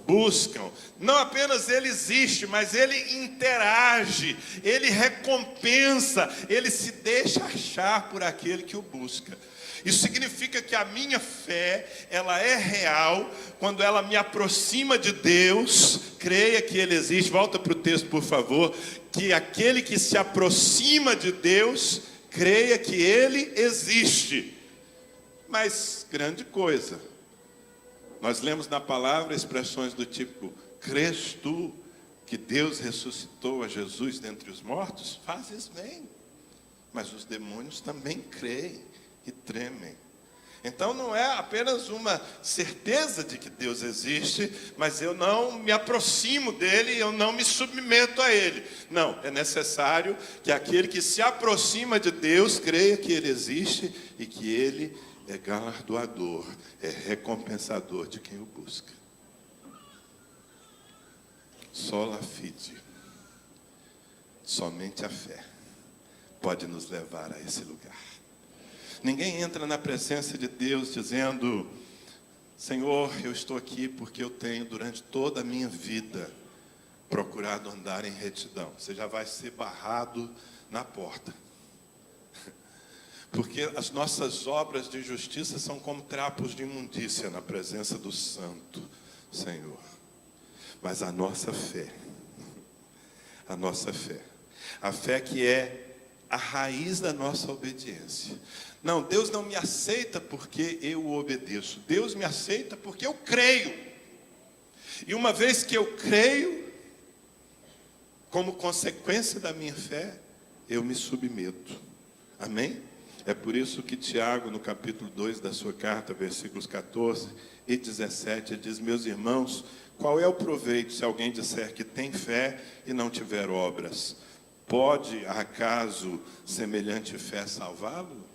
buscam. Não apenas Ele existe, mas Ele interage, Ele recompensa, Ele se deixa achar por aquele que o busca. Isso significa que a minha fé, ela é real quando ela me aproxima de Deus. Creia que Ele existe. Volta para o texto, por favor. Que aquele que se aproxima de Deus, creia que Ele existe. Mas, grande coisa, nós lemos na palavra expressões do tipo: crês tu que Deus ressuscitou a Jesus dentre os mortos? Fazes bem. Mas os demônios também creem e tremem. Então não é apenas uma certeza de que Deus existe, mas eu não me aproximo dele, eu não me submeto a ele. Não, é necessário que aquele que se aproxima de Deus creia que ele existe e que ele é galardoador, é recompensador de quem o busca. Sola fide. Somente a fé pode nos levar a esse lugar. Ninguém entra na presença de Deus dizendo: Senhor, eu estou aqui porque eu tenho durante toda a minha vida procurado andar em retidão. Você já vai ser barrado na porta. Porque as nossas obras de justiça são como trapos de imundícia na presença do Santo Senhor. Mas a nossa fé, a fé que é a raiz da nossa obediência. Não, Deus não me aceita porque eu o obedeço. Deus me aceita porque eu creio. E uma vez que eu creio, como consequência da minha fé, eu me submeto. Amém? É por isso que Tiago, no capítulo 2 da sua carta, versículos 14 e 17, ele diz: meus irmãos, qual é o proveito se alguém disser que tem fé e não tiver obras? Pode, acaso, semelhante fé salvá-lo?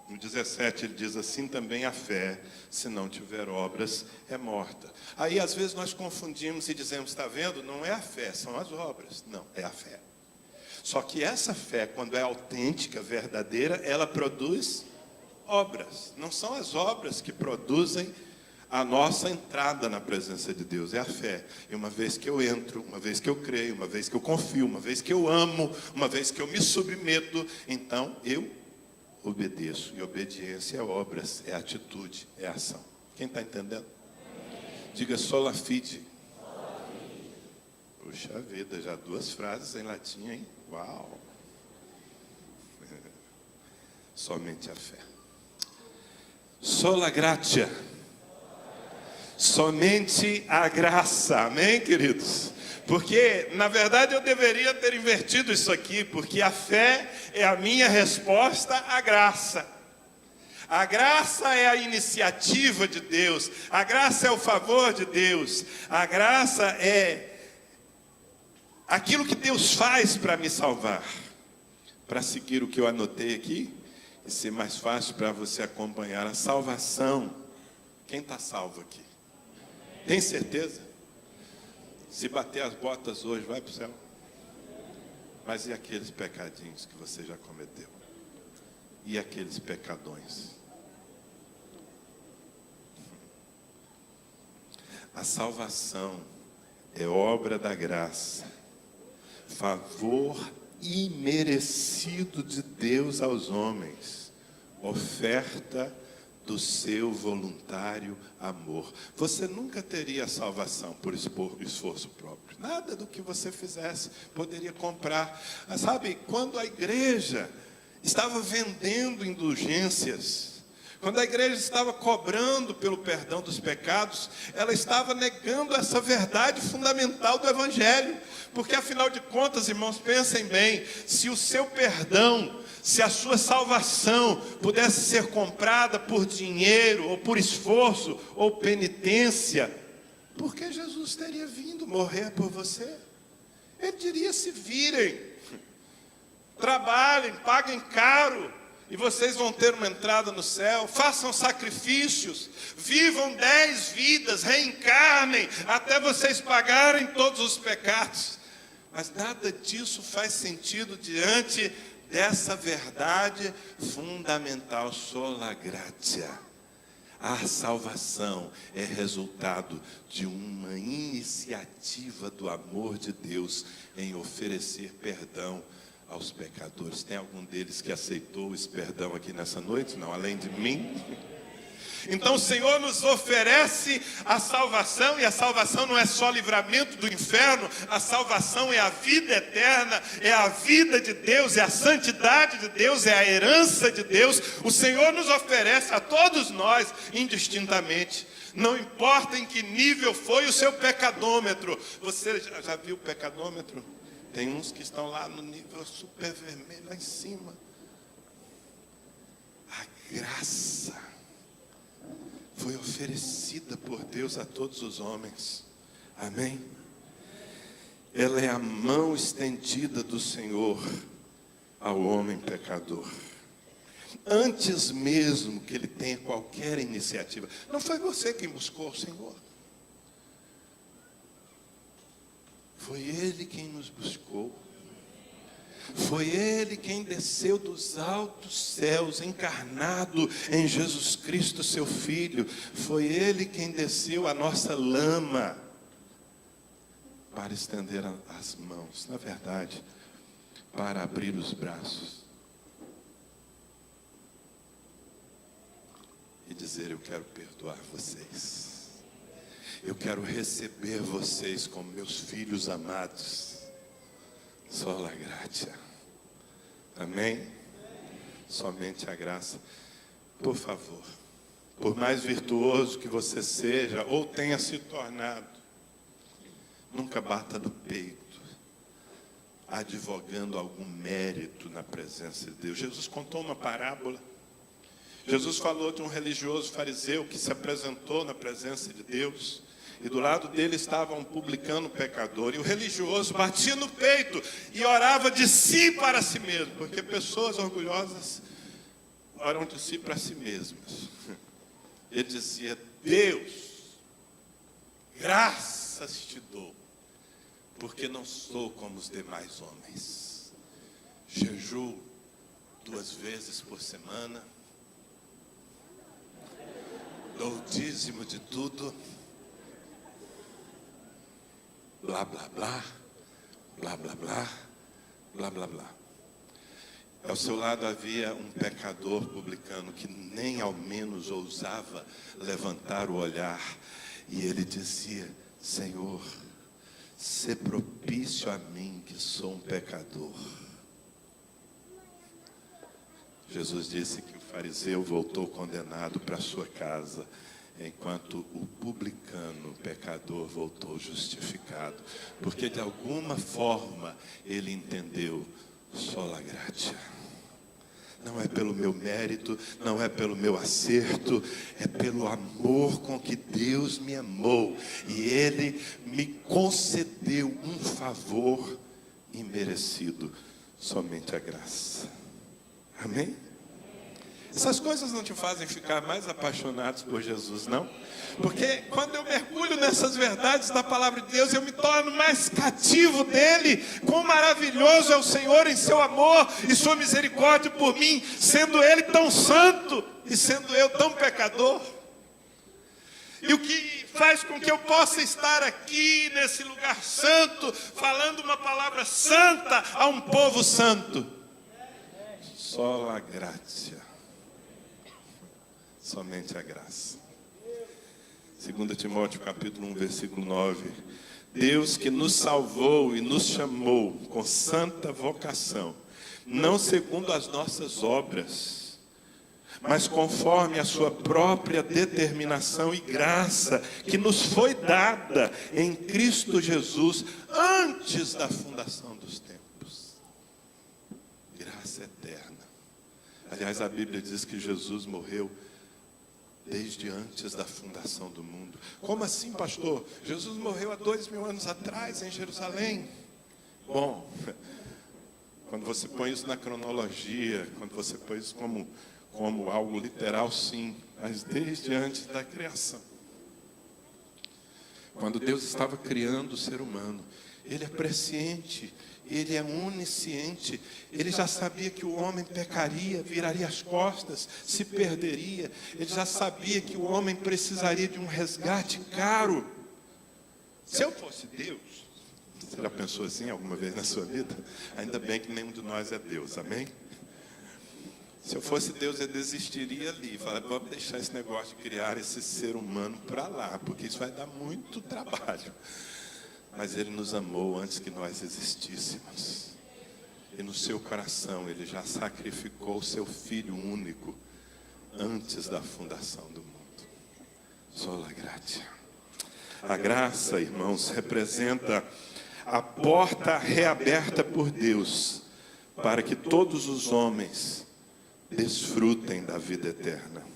No 17 ele diz assim: também a fé, se não tiver obras, é morta. Aí às vezes nós confundimos e dizemos: está vendo? Não é a fé, são as obras. Não, é a fé. Só que essa fé, quando é autêntica, verdadeira, ela produz obras. Não são as obras que produzem a nossa entrada na presença de Deus, é a fé. E uma vez que eu entro, uma vez que eu creio, uma vez que eu confio, uma vez que eu amo, uma vez que eu me submeto, então eu obedeço. E obediência é obras, é atitude, é ação. Quem está entendendo? Diga sola fide. Puxa vida, já 2 frases em latim, hein? Uau! Somente a fé. Sola gratia. Somente a graça. Amém, queridos? Porque, na verdade, eu deveria ter invertido isso aqui, porque a fé é a minha resposta à graça. A graça é a iniciativa de Deus, a graça é o favor de Deus, a graça é aquilo que Deus faz para me salvar. Para seguir o que eu anotei aqui, e ser mais fácil para você acompanhar a salvação. Quem está salvo aqui? Tem certeza? Se bater as botas hoje, vai para o céu. Mas e aqueles pecadinhos que você já cometeu? E aqueles pecadões? A salvação é obra da graça, favor imerecido de Deus aos homens, oferta do seu voluntário amor. Você nunca teria salvação por esforço próprio. Nada do que você fizesse poderia comprar. Mas sabe, quando a igreja estava vendendo indulgências, quando a igreja estava cobrando pelo perdão dos pecados, ela estava negando essa verdade fundamental do Evangelho. Porque afinal de contas, irmãos, pensem bem, se o seu perdão, se a sua salvação pudesse ser comprada por dinheiro, ou por esforço, ou penitência, por que Jesus teria vindo morrer por você? Ele diria: se virem, trabalhem, paguem caro, e vocês vão ter uma entrada no céu. Façam sacrifícios, vivam 10 vidas, reencarnem, até vocês pagarem todos os pecados. Mas nada disso faz sentido diante dessa verdade fundamental, sola gratia. A salvação é resultado de uma iniciativa do amor de Deus em oferecer perdão aos pecadores. Tem algum deles que aceitou esse perdão aqui nessa noite? Não, além de mim? Então o Senhor nos oferece a salvação, e a salvação não é só livramento do inferno, a salvação é a vida eterna, é a vida de Deus, é a santidade de Deus, é a herança de Deus. O Senhor nos oferece a todos nós, indistintamente. Não importa em que nível foi o seu pecadômetro. Você já viu o pecadômetro? Tem uns que estão lá no nível super vermelho, lá em cima. A graça foi oferecida por Deus a todos os homens. Amém? Ela é a mão estendida do Senhor ao homem pecador. Antes mesmo que ele tenha qualquer iniciativa. Não foi você quem buscou o Senhor. Foi Ele quem nos buscou. Foi Ele quem desceu dos altos céus, encarnado em Jesus Cristo, seu Filho. Foi Ele quem desceu a nossa lama para estender as mãos, na verdade, para abrir os braços e dizer: eu quero perdoar vocês. Eu quero receber vocês como meus filhos amados. Sola gratia. Amém? Somente a graça. Por favor, por mais virtuoso que você seja ou tenha se tornado, nunca bata no peito, advogando algum mérito na presença de Deus. Jesus contou uma parábola. Jesus falou de um religioso fariseu que se apresentou na presença de Deus. E do lado dele estava um publicano pecador. E o religioso batia no peito e orava de si para si mesmo. Porque pessoas orgulhosas oram de si para si mesmas. Ele dizia: Deus, graças te dou, porque não sou como os demais homens. Jejuo 2 vezes por semana, dou o dízimo de tudo, blá, blá, blá, blá, blá, blá, blá, blá, blá. Ao seu lado havia um pecador publicano que nem ao menos ousava levantar o olhar. E ele dizia: Senhor, sê propício a mim que sou um pecador. Jesus disse que o fariseu voltou condenado para sua casa. enquanto o publicano, o pecador, voltou justificado. Porque de alguma forma ele entendeu, sola gratia. Não é pelo meu mérito, não é pelo meu acerto, é pelo amor com que Deus me amou. E Ele me concedeu um favor imerecido, somente a graça. Amém? Essas coisas não te fazem ficar mais apaixonados por Jesus, não? Porque quando eu mergulho nessas verdades da palavra de Deus, eu me torno mais cativo dele. Quão maravilhoso é o Senhor em seu amor e sua misericórdia por mim, sendo ele tão santo e sendo eu tão pecador. E o que faz com que eu possa estar aqui nesse lugar santo, falando uma palavra santa a um povo santo. Sola gratia. Somente a graça. 2 Timóteo capítulo 1, versículo 9. Deus que nos salvou e nos chamou com santa vocação, não segundo as nossas obras, mas conforme a sua própria determinação e graça, que nos foi dada em Cristo Jesus, antes da fundação dos tempos. Graça eterna. Aliás, a Bíblia diz que Jesus morreu desde antes da fundação do mundo. Como assim, pastor? Jesus morreu há 2000 anos atrás em Jerusalém. Bom, quando você põe isso na cronologia, quando você põe isso como algo literal, sim, mas desde antes da criação. Quando Deus estava criando o ser humano, Ele é presciente, Ele é onisciente, Ele já sabia que o homem pecaria, viraria as costas, se perderia. Ele já sabia que o homem precisaria de um resgate caro. Se eu fosse Deus, você já pensou assim alguma vez na sua vida? Ainda bem que nenhum de nós é Deus, amém? Se eu fosse Deus, eu desistiria ali, falaria, vamos deixar esse negócio de criar esse ser humano para lá, porque isso vai dar muito trabalho. Mas Ele nos amou antes que nós existíssemos. E no seu coração Ele já sacrificou o seu Filho único antes da fundação do mundo. Sola gratia. A graça, irmãos, representa a porta reaberta por Deus para que todos os homens desfrutem da vida eterna.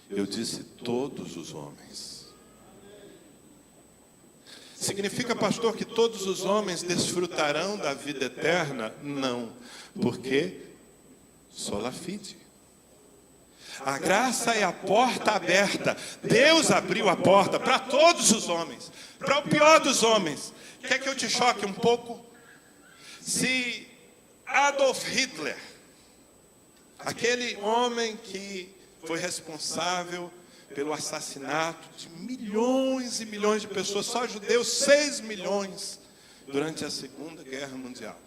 Eu disse todos os homens. Significa, pastor, que todos os homens desfrutarão da vida eterna? Não, porque sola fide. A graça é a porta aberta. Deus abriu a porta para todos os homens, para o pior dos homens. Quer que eu te choque um pouco? Se Adolf Hitler, aquele homem que foi responsável pelo assassinato de milhões e milhões de pessoas, só judeus, 6 milhões, durante a Segunda Guerra Mundial.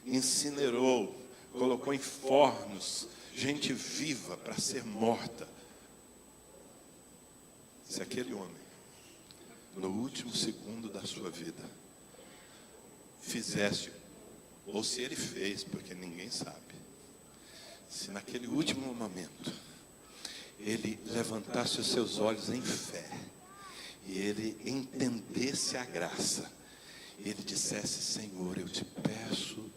Incinerou, colocou em fornos, gente viva para ser morta. Se aquele homem, no último segundo da sua vida, fizesse, ou se ele fez, porque ninguém sabe, se naquele último momento, ele levantasse os seus olhos em fé, e ele entendesse a graça, ele dissesse, Senhor, eu te peço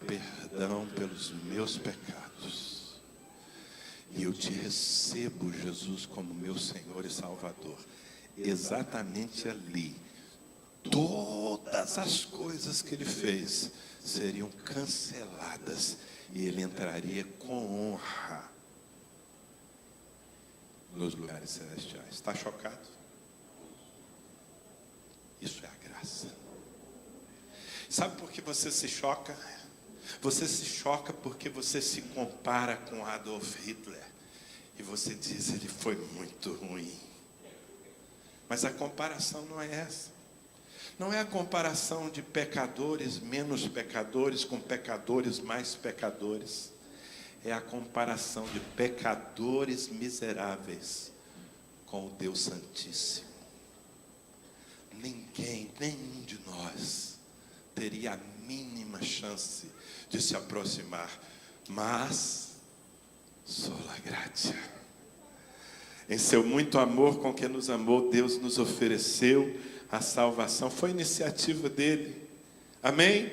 perdão pelos meus pecados, e eu te recebo, Jesus, como meu Senhor e Salvador. Exatamente ali, todas as coisas que ele fez seriam canceladas, e ele entraria com honra nos lugares celestiais. Está chocado? Isso é a graça. Sabe por que você se choca? Você se choca porque você se compara com Adolf Hitler. E você diz, ele foi muito ruim. Mas a comparação não é essa. Não é a comparação de pecadores menos pecadores com pecadores mais pecadores. É a comparação de pecadores miseráveis com o Deus Santíssimo. Ninguém, nenhum de nós, teria a mínima chance de se aproximar. Mas, sola gratia. Em seu muito amor com que nos amou, Deus nos ofereceu a salvação. Foi iniciativa dele. Amém?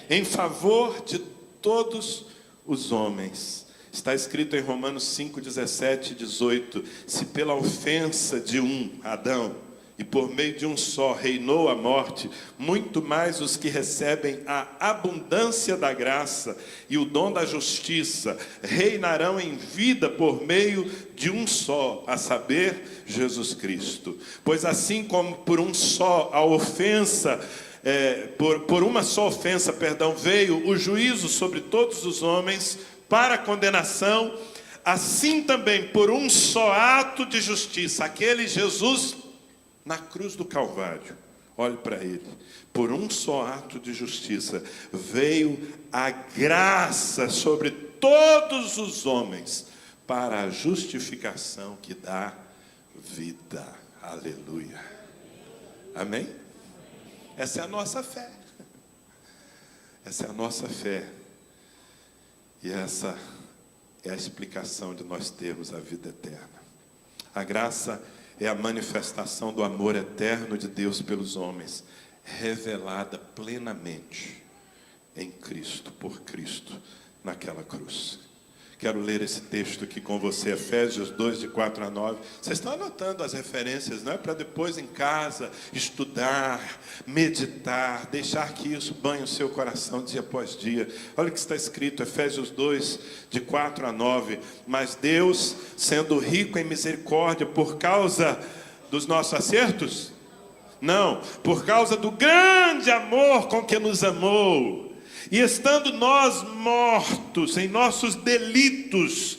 Em favor de todos os homens. Está escrito em Romanos 5, 17 e 18. Se pela ofensa de um, Adão, e por meio de um só reinou a morte, muito mais os que recebem a abundância da graça e o dom da justiça reinarão em vida por meio de um só, a saber, Jesus Cristo. Pois assim como por um só a ofensa, por uma só ofensa, veio o juízo sobre todos os homens para a condenação, assim também por um só ato de justiça, aquele Jesus na cruz do Calvário, olhe para ele, por um só ato de justiça, veio a graça sobre todos os homens, para a justificação que dá vida. Aleluia. Amém? Essa é a nossa fé. Essa é a nossa fé. E essa é a explicação de nós termos a vida eterna. A graça é a manifestação do amor eterno de Deus pelos homens, revelada plenamente em Cristo, por Cristo, naquela cruz. Quero ler esse texto aqui com você, Efésios 2, de 4 a 9. Vocês estão anotando as referências, não é? Para depois em casa estudar, meditar, deixar que isso banhe o seu coração dia após dia. Olha o que está escrito, Efésios 2, de 4 a 9. Mas Deus, sendo rico em misericórdia por causa dos nossos acertos? Não, por causa do grande amor com que nos amou. E estando nós mortos em nossos delitos,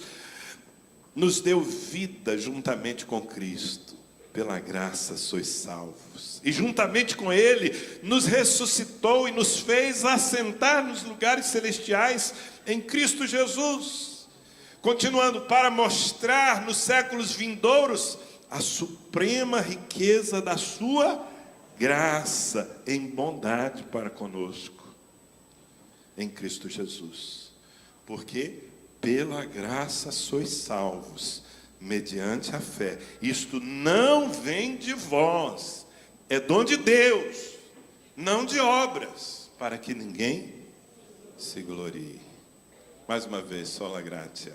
nos deu vida juntamente com Cristo. Pela graça sois salvos. E juntamente com Ele, nos ressuscitou e nos fez assentar nos lugares celestiais em Cristo Jesus. Continuando, para mostrar nos séculos vindouros a suprema riqueza da sua graça em bondade para conosco. Em Cristo Jesus, porque pela graça sois salvos, mediante a fé. Isto não vem de vós, é dom de Deus, não de obras, para que ninguém se glorie. Mais uma vez, sola gratia.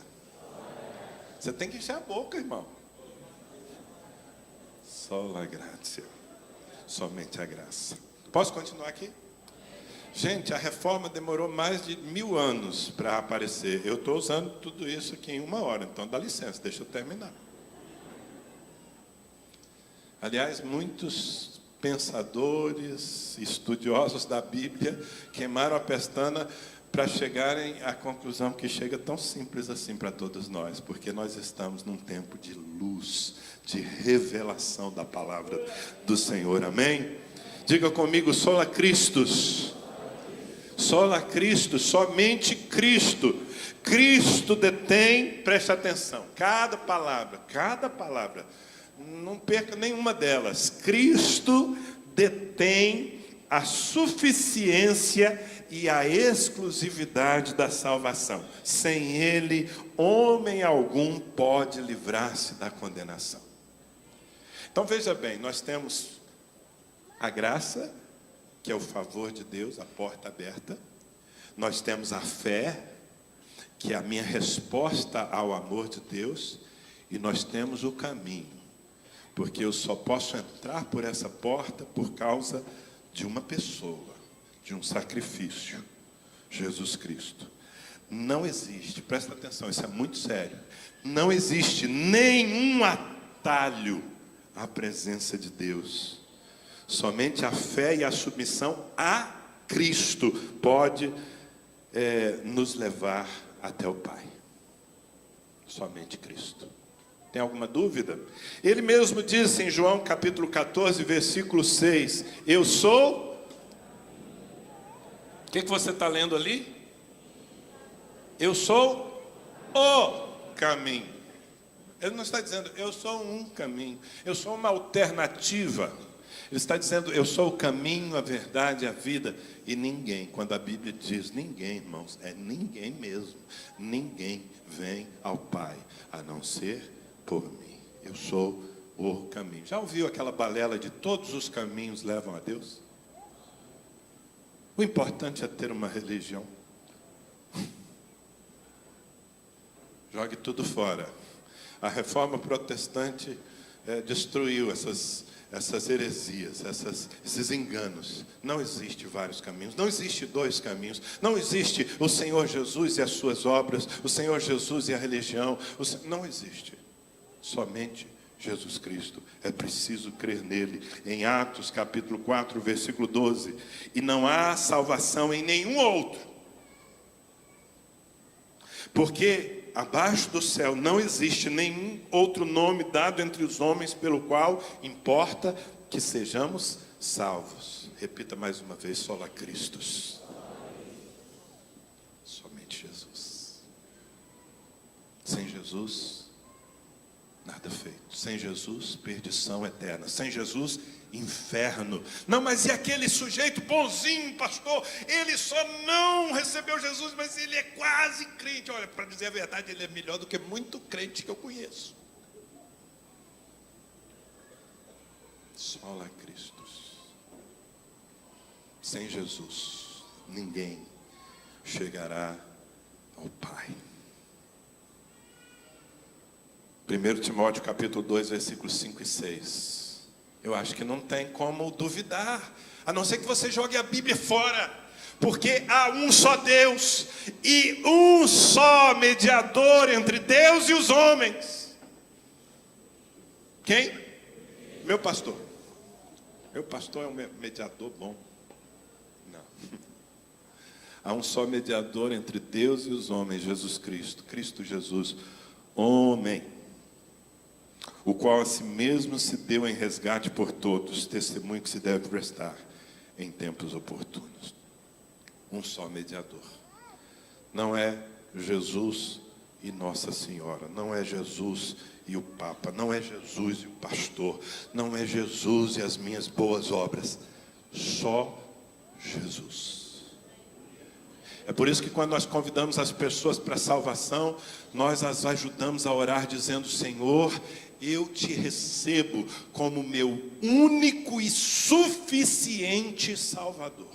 Você tem que encher a boca, irmão. Sola gratia, somente a graça. Posso continuar aqui? Gente, a reforma demorou mais de 1000 anos para aparecer. Eu estou usando tudo isso aqui em 1 hora, então dá licença, deixa eu terminar. Aliás, muitos pensadores, estudiosos da Bíblia, queimaram a pestana para chegarem à conclusão que chega tão simples assim para todos nós, porque nós estamos num tempo de luz, de revelação da palavra do Senhor. Amém? Diga comigo, sola Christus. Sola Cristo, somente Cristo. Cristo detém, preste atenção, cada palavra, não perca nenhuma delas. Cristo detém a suficiência e a exclusividade da salvação. Sem Ele, homem algum pode livrar-se da condenação. Então veja bem, nós temos a graça, que é o favor de Deus, a porta aberta. Nós temos a fé, que é a minha resposta ao amor de Deus. E nós temos o caminho, porque eu só posso entrar por essa porta por causa de uma pessoa, de um sacrifício, Jesus Cristo. Não existe, presta atenção, isso é muito sério, não existe nenhum atalho à presença de Deus. Somente a fé e a submissão a Cristo pode nos levar até o Pai. Somente Cristo. Tem alguma dúvida? Ele mesmo disse em João capítulo 14, versículo 6, eu sou... O que você está lendo ali? Eu sou o caminho. Ele não está dizendo, eu sou um caminho, eu sou uma alternativa. Ele está dizendo, eu sou o caminho, a verdade e a vida. E ninguém, quando a Bíblia diz ninguém, irmãos, é ninguém mesmo. Ninguém vem ao Pai, a não ser por mim. Eu sou o caminho. Já ouviu aquela balela de todos os caminhos levam a Deus? O importante é ter uma religião. Jogue tudo fora. A reforma protestante destruiu essas heresias, esses enganos. Não existe vários caminhos, não existe dois caminhos, não existe o Senhor Jesus e as suas obras, o Senhor Jesus e a religião. Não existe. Somente Jesus Cristo. É preciso crer nele. Em Atos capítulo 4, versículo 12. E não há salvação em nenhum outro. Porque abaixo do céu não existe nenhum outro nome dado entre os homens pelo qual importa que sejamos salvos. Repita mais uma vez, sola Christus. Somente Jesus. Sem Jesus, nada feito. Sem Jesus, perdição eterna. Sem Jesus, inferno. Não, mas e aquele sujeito bonzinho, pastor? Ele só não recebeu Jesus, mas ele é quase crente. Olha, para dizer a verdade, ele é melhor do que muito crente que eu conheço. Sola Cristo. Sem Jesus, ninguém chegará ao Pai. 1 Timóteo capítulo 2, versículos 5 e 6. Eu acho que não tem como duvidar, a não ser que você jogue a Bíblia fora, porque há um só Deus e um só mediador entre Deus e os homens. Quem? Meu pastor. Meu pastor é um mediador bom. Não. Há um só mediador entre Deus e os homens, Jesus Cristo. Cristo Jesus, homem, o qual a si mesmo se deu em resgate por todos, testemunho que se deve prestar em tempos oportunos. Um só mediador. Não é Jesus e Nossa Senhora, não é Jesus e o Papa, não é Jesus e o pastor, não é Jesus e as minhas boas obras, só Jesus. É por isso que quando nós convidamos as pessoas para a salvação, nós as ajudamos a orar dizendo: Senhor, eu te recebo como meu único e suficiente Salvador.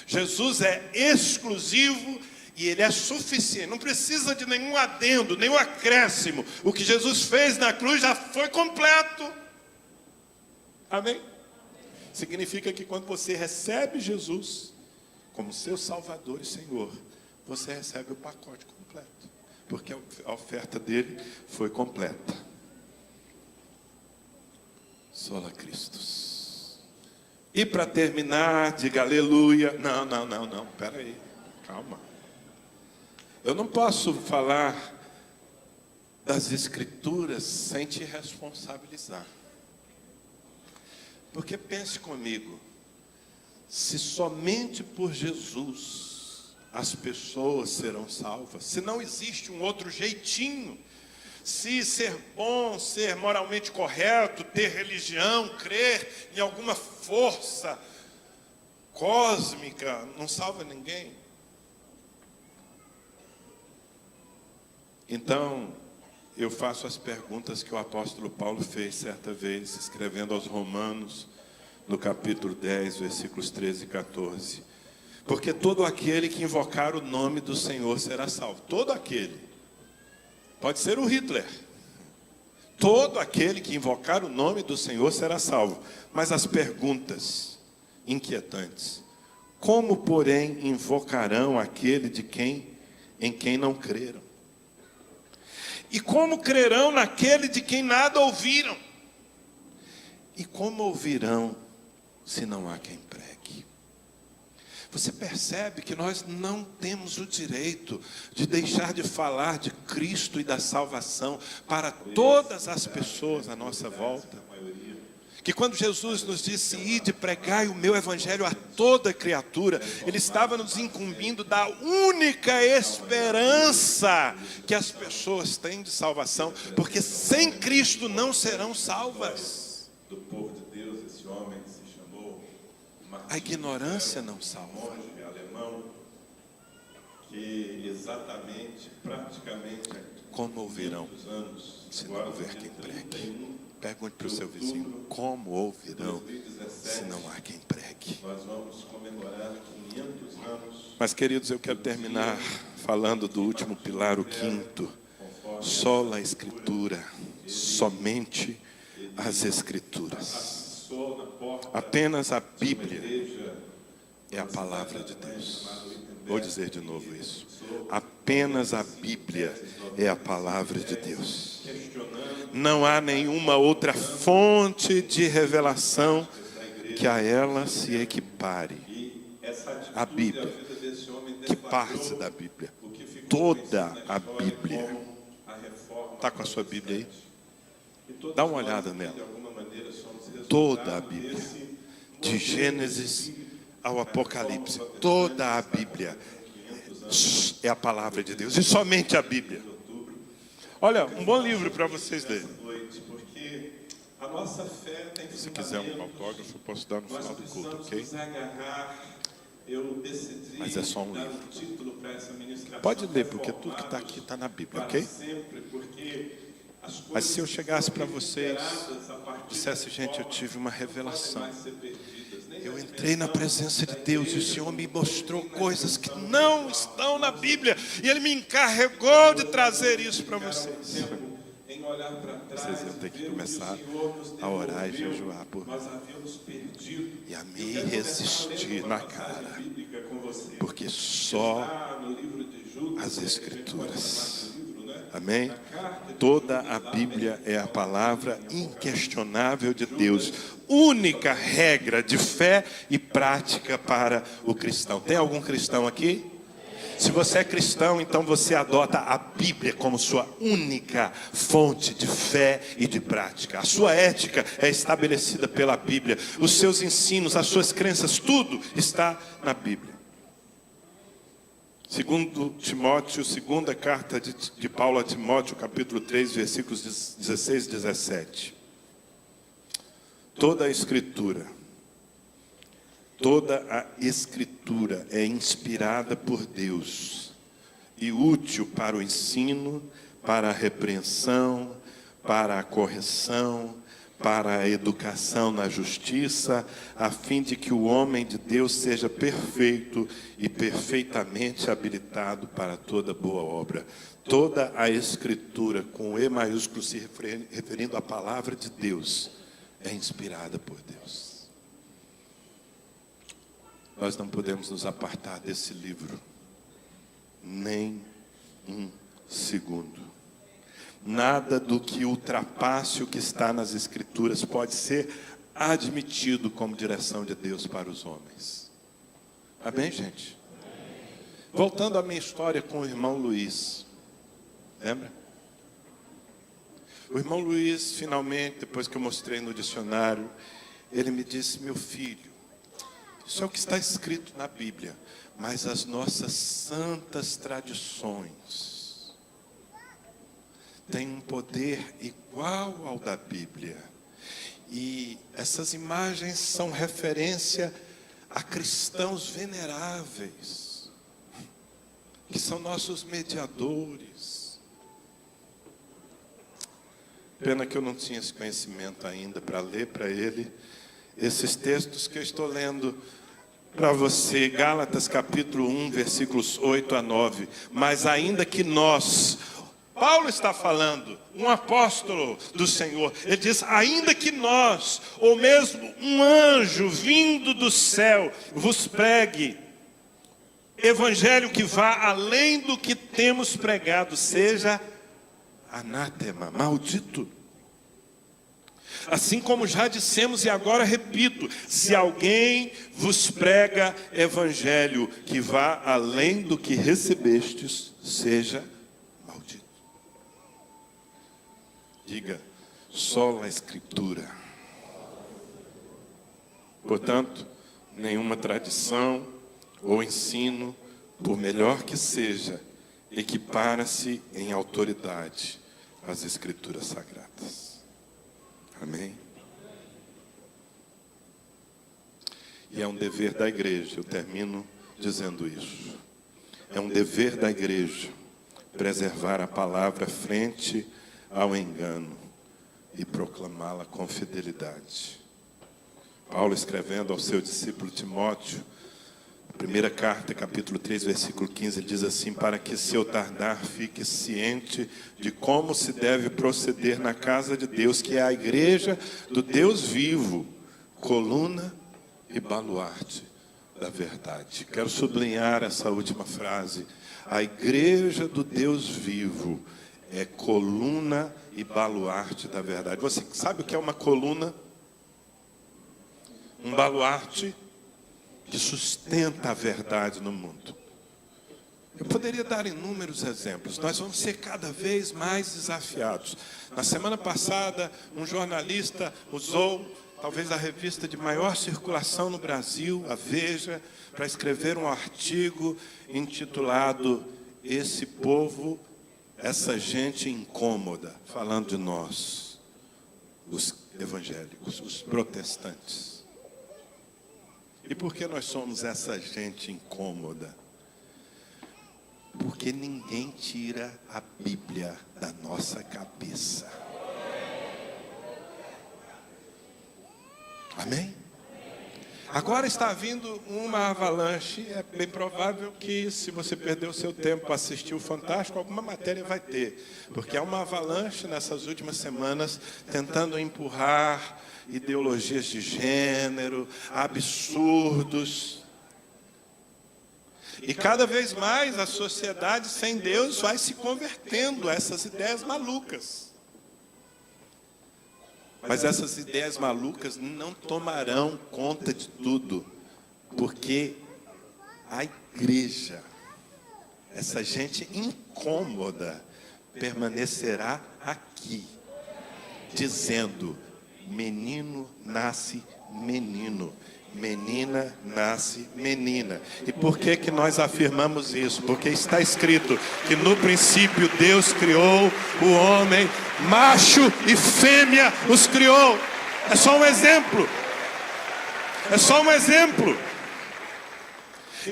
Jesus é exclusivo e Ele é suficiente. Não precisa de nenhum adendo, nenhum acréscimo. O que Jesus fez na cruz já foi completo. Amém? Significa que quando você recebe Jesus como seu Salvador e Senhor, você recebe o pacote completo, porque a oferta dele foi completa. Sola Christus. E para terminar, diga aleluia. Não, espera aí, calma. Eu não posso falar das Escrituras sem te responsabilizar. Porque pense comigo, se somente por Jesus as pessoas serão salvas, se não existe um outro jeitinho, se ser bom, ser moralmente correto, ter religião, crer em alguma força cósmica, não salva ninguém. Então, eu faço as perguntas que o apóstolo Paulo fez certa vez, escrevendo aos Romanos, no capítulo 10, versículos 13 e 14. Porque todo aquele que invocar o nome do Senhor será salvo. Todo aquele. Pode ser o Hitler. Todo aquele que invocar o nome do Senhor será salvo. Mas as perguntas inquietantes: como, porém, invocarão aquele em quem não creram? E como crerão naquele de quem nada ouviram? E como ouvirão se não há quem pregue? Você percebe que nós não temos o direito de deixar de falar de Cristo e da salvação para todas as pessoas à nossa volta? Que quando Jesus nos disse: ide, pregai o meu evangelho a toda criatura, Ele estava nos incumbindo da única esperança que as pessoas têm de salvação, porque sem Cristo não serão salvas. Do povo de Deus, esse homem que se chamou Martim, a ignorância não salva. Monge alemão, que praticamente Como ouvirão se não houver quem pregue? Pergunte para o seu vizinho: como ouvirão se não há quem pregue? Nós vamos comemorar 500 anos. Mas, queridos, eu quero terminar falando do último pilar, o quinto. Sola a Escritura, somente as Escrituras. Apenas a Bíblia é a palavra de Deus. Vou dizer de novo isso. Apenas a Bíblia é a palavra de Deus. Não há nenhuma outra fonte de revelação que a ela se equipare. A Bíblia. Que parte da Bíblia? Toda a Bíblia. Está com a sua Bíblia aí? Dá uma olhada nela. Toda a Bíblia. De Gênesis ao Apocalipse. Toda a Bíblia é a palavra de Deus. E somente a Bíblia. Olha, um bom livro para vocês lerem. Se quiser um autógrafo, eu posso dar no final do culto, ok? Mas é só um livro. Pode ler, porque tudo que está aqui está na Bíblia, ok? Mas se eu chegasse para vocês, dissesse: gente, eu tive uma revelação. Eu entrei na presença de Deus e o Senhor me mostrou coisas que não estão na Bíblia. E Ele me encarregou de trazer isso para vocês. Vocês iam ter que começar a orar e jejuar por mim. E a me resistir na cara. Porque só as Escrituras. Amém? Toda a Bíblia é a palavra inquestionável de Deus. Única regra de fé e prática para o cristão. Tem algum cristão aqui? Se você é cristão, então você adota a Bíblia como sua única fonte de fé e de prática. A sua ética é estabelecida pela Bíblia. Os seus ensinos, as suas crenças, tudo está na Bíblia. Segundo Timóteo, segunda carta de Paulo a Timóteo, capítulo 3, versículos 16 e 17. Toda a Escritura é inspirada por Deus e útil para o ensino, para a repreensão, para a correção, para a educação na justiça, a fim de que o homem de Deus seja perfeito e perfeitamente habilitado para toda boa obra. Toda a Escritura, com E maiúsculo, se referindo à palavra de Deus, é inspirada por Deus. Nós não podemos nos apartar desse livro nem um segundo. Nada do que ultrapasse o que está nas Escrituras pode ser admitido como direção de Deus para os homens. Amém, gente? Voltando à minha história com o irmão Luiz. Lembra? O irmão Luiz, finalmente, depois que eu mostrei no dicionário, ele me disse: meu filho, isso é o que está escrito na Bíblia, mas as nossas santas tradições têm um poder igual ao da Bíblia. E essas imagens são referência a cristãos veneráveis, que são nossos mediadores. Pena que eu não tinha esse conhecimento ainda para ler para ele esses textos que eu estou lendo para você. Gálatas capítulo 1, versículos 8 a 9. Mas ainda que nós... Paulo está falando, um apóstolo do Senhor. Ele diz: ainda que nós, ou mesmo um anjo vindo do céu, vos pregue evangelho que vá além do que temos pregado, seja anátema, maldito. Assim como já dissemos e agora repito: se alguém vos prega evangelho que vá além do que recebestes, seja maldito. Diga: só a Escritura. Portanto, nenhuma tradição ou ensino, por melhor que seja, equipara-se em autoridade às Escrituras Sagradas. Amém? E é um dever da igreja, eu termino dizendo isso. É um dever da igreja preservar a palavra frente ao engano e proclamá-la com fidelidade. Paulo, escrevendo ao seu discípulo Timóteo, primeira carta, capítulo 3, versículo 15, ele diz assim: para que, se eu tardar, fique ciente de como se deve proceder na casa de Deus, que é a igreja do Deus vivo, coluna e baluarte da verdade. Quero sublinhar essa última frase. A igreja do Deus vivo é coluna e baluarte da verdade. Você sabe o que é uma coluna? Um baluarte que sustenta a verdade no mundo. Eu poderia dar inúmeros exemplos. Nós vamos ser cada vez mais desafiados. Na semana passada, um jornalista usou talvez a revista de maior circulação no Brasil, a Veja, para escrever um artigo intitulado "Esse povo, essa gente incômoda", falando de nós, os evangélicos, os protestantes. E por que nós somos essa gente incômoda? Porque ninguém tira a Bíblia da nossa cabeça. Amém? Agora está vindo uma avalanche. É bem provável que, se você perdeu o seu tempo para assistir o Fantástico, alguma matéria vai ter. Porque há uma avalanche nessas últimas semanas tentando empurrar ideologias de gênero, absurdos. E cada vez mais a sociedade sem Deus vai se convertendo a essas ideias malucas. Mas essas ideias malucas não tomarão conta de tudo, porque a igreja, essa gente incômoda, permanecerá aqui, dizendo: menino nasce menino, menina nasce menina. E por que que nós afirmamos isso? Porque está escrito que no princípio Deus criou o homem, macho e fêmea os criou. É só um exemplo. É só um exemplo.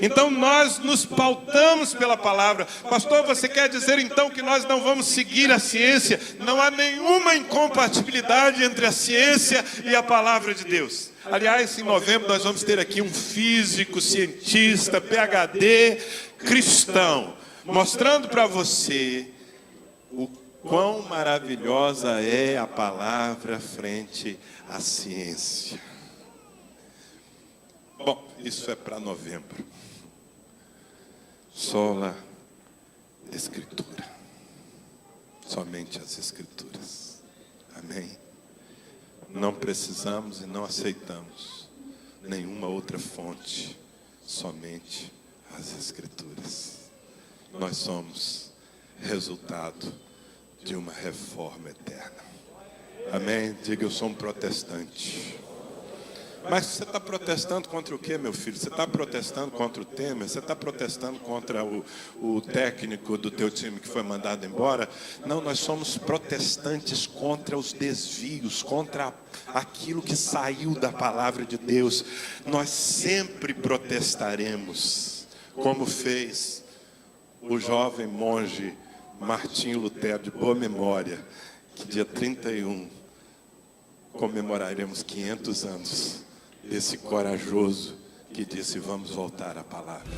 Então nós nos pautamos pela palavra. Pastor, você quer dizer então que nós não vamos seguir a ciência? Não há nenhuma incompatibilidade entre a ciência e a palavra de Deus. Aliás, em novembro nós vamos ter aqui um físico, cientista, PhD, cristão, mostrando para você o quão maravilhosa é a palavra frente à ciência. Bom, isso é para novembro. Sola Escritura. Somente as Escrituras. Amém? Não precisamos e não aceitamos nenhuma outra fonte. Somente as Escrituras. Nós somos resultado de uma reforma eterna. Amém? Diga: eu sou um protestante. Mas você está protestando contra o quê, meu filho? Você está protestando contra o Temer? Você está protestando contra o técnico do teu time que foi mandado embora? Não, nós somos protestantes contra os desvios, contra aquilo que saiu da palavra de Deus. Nós sempre protestaremos, como fez o jovem monge Martinho Lutero, de boa memória, que dia 31 comemoraremos 500 anos desse corajoso que disse: vamos voltar à palavra.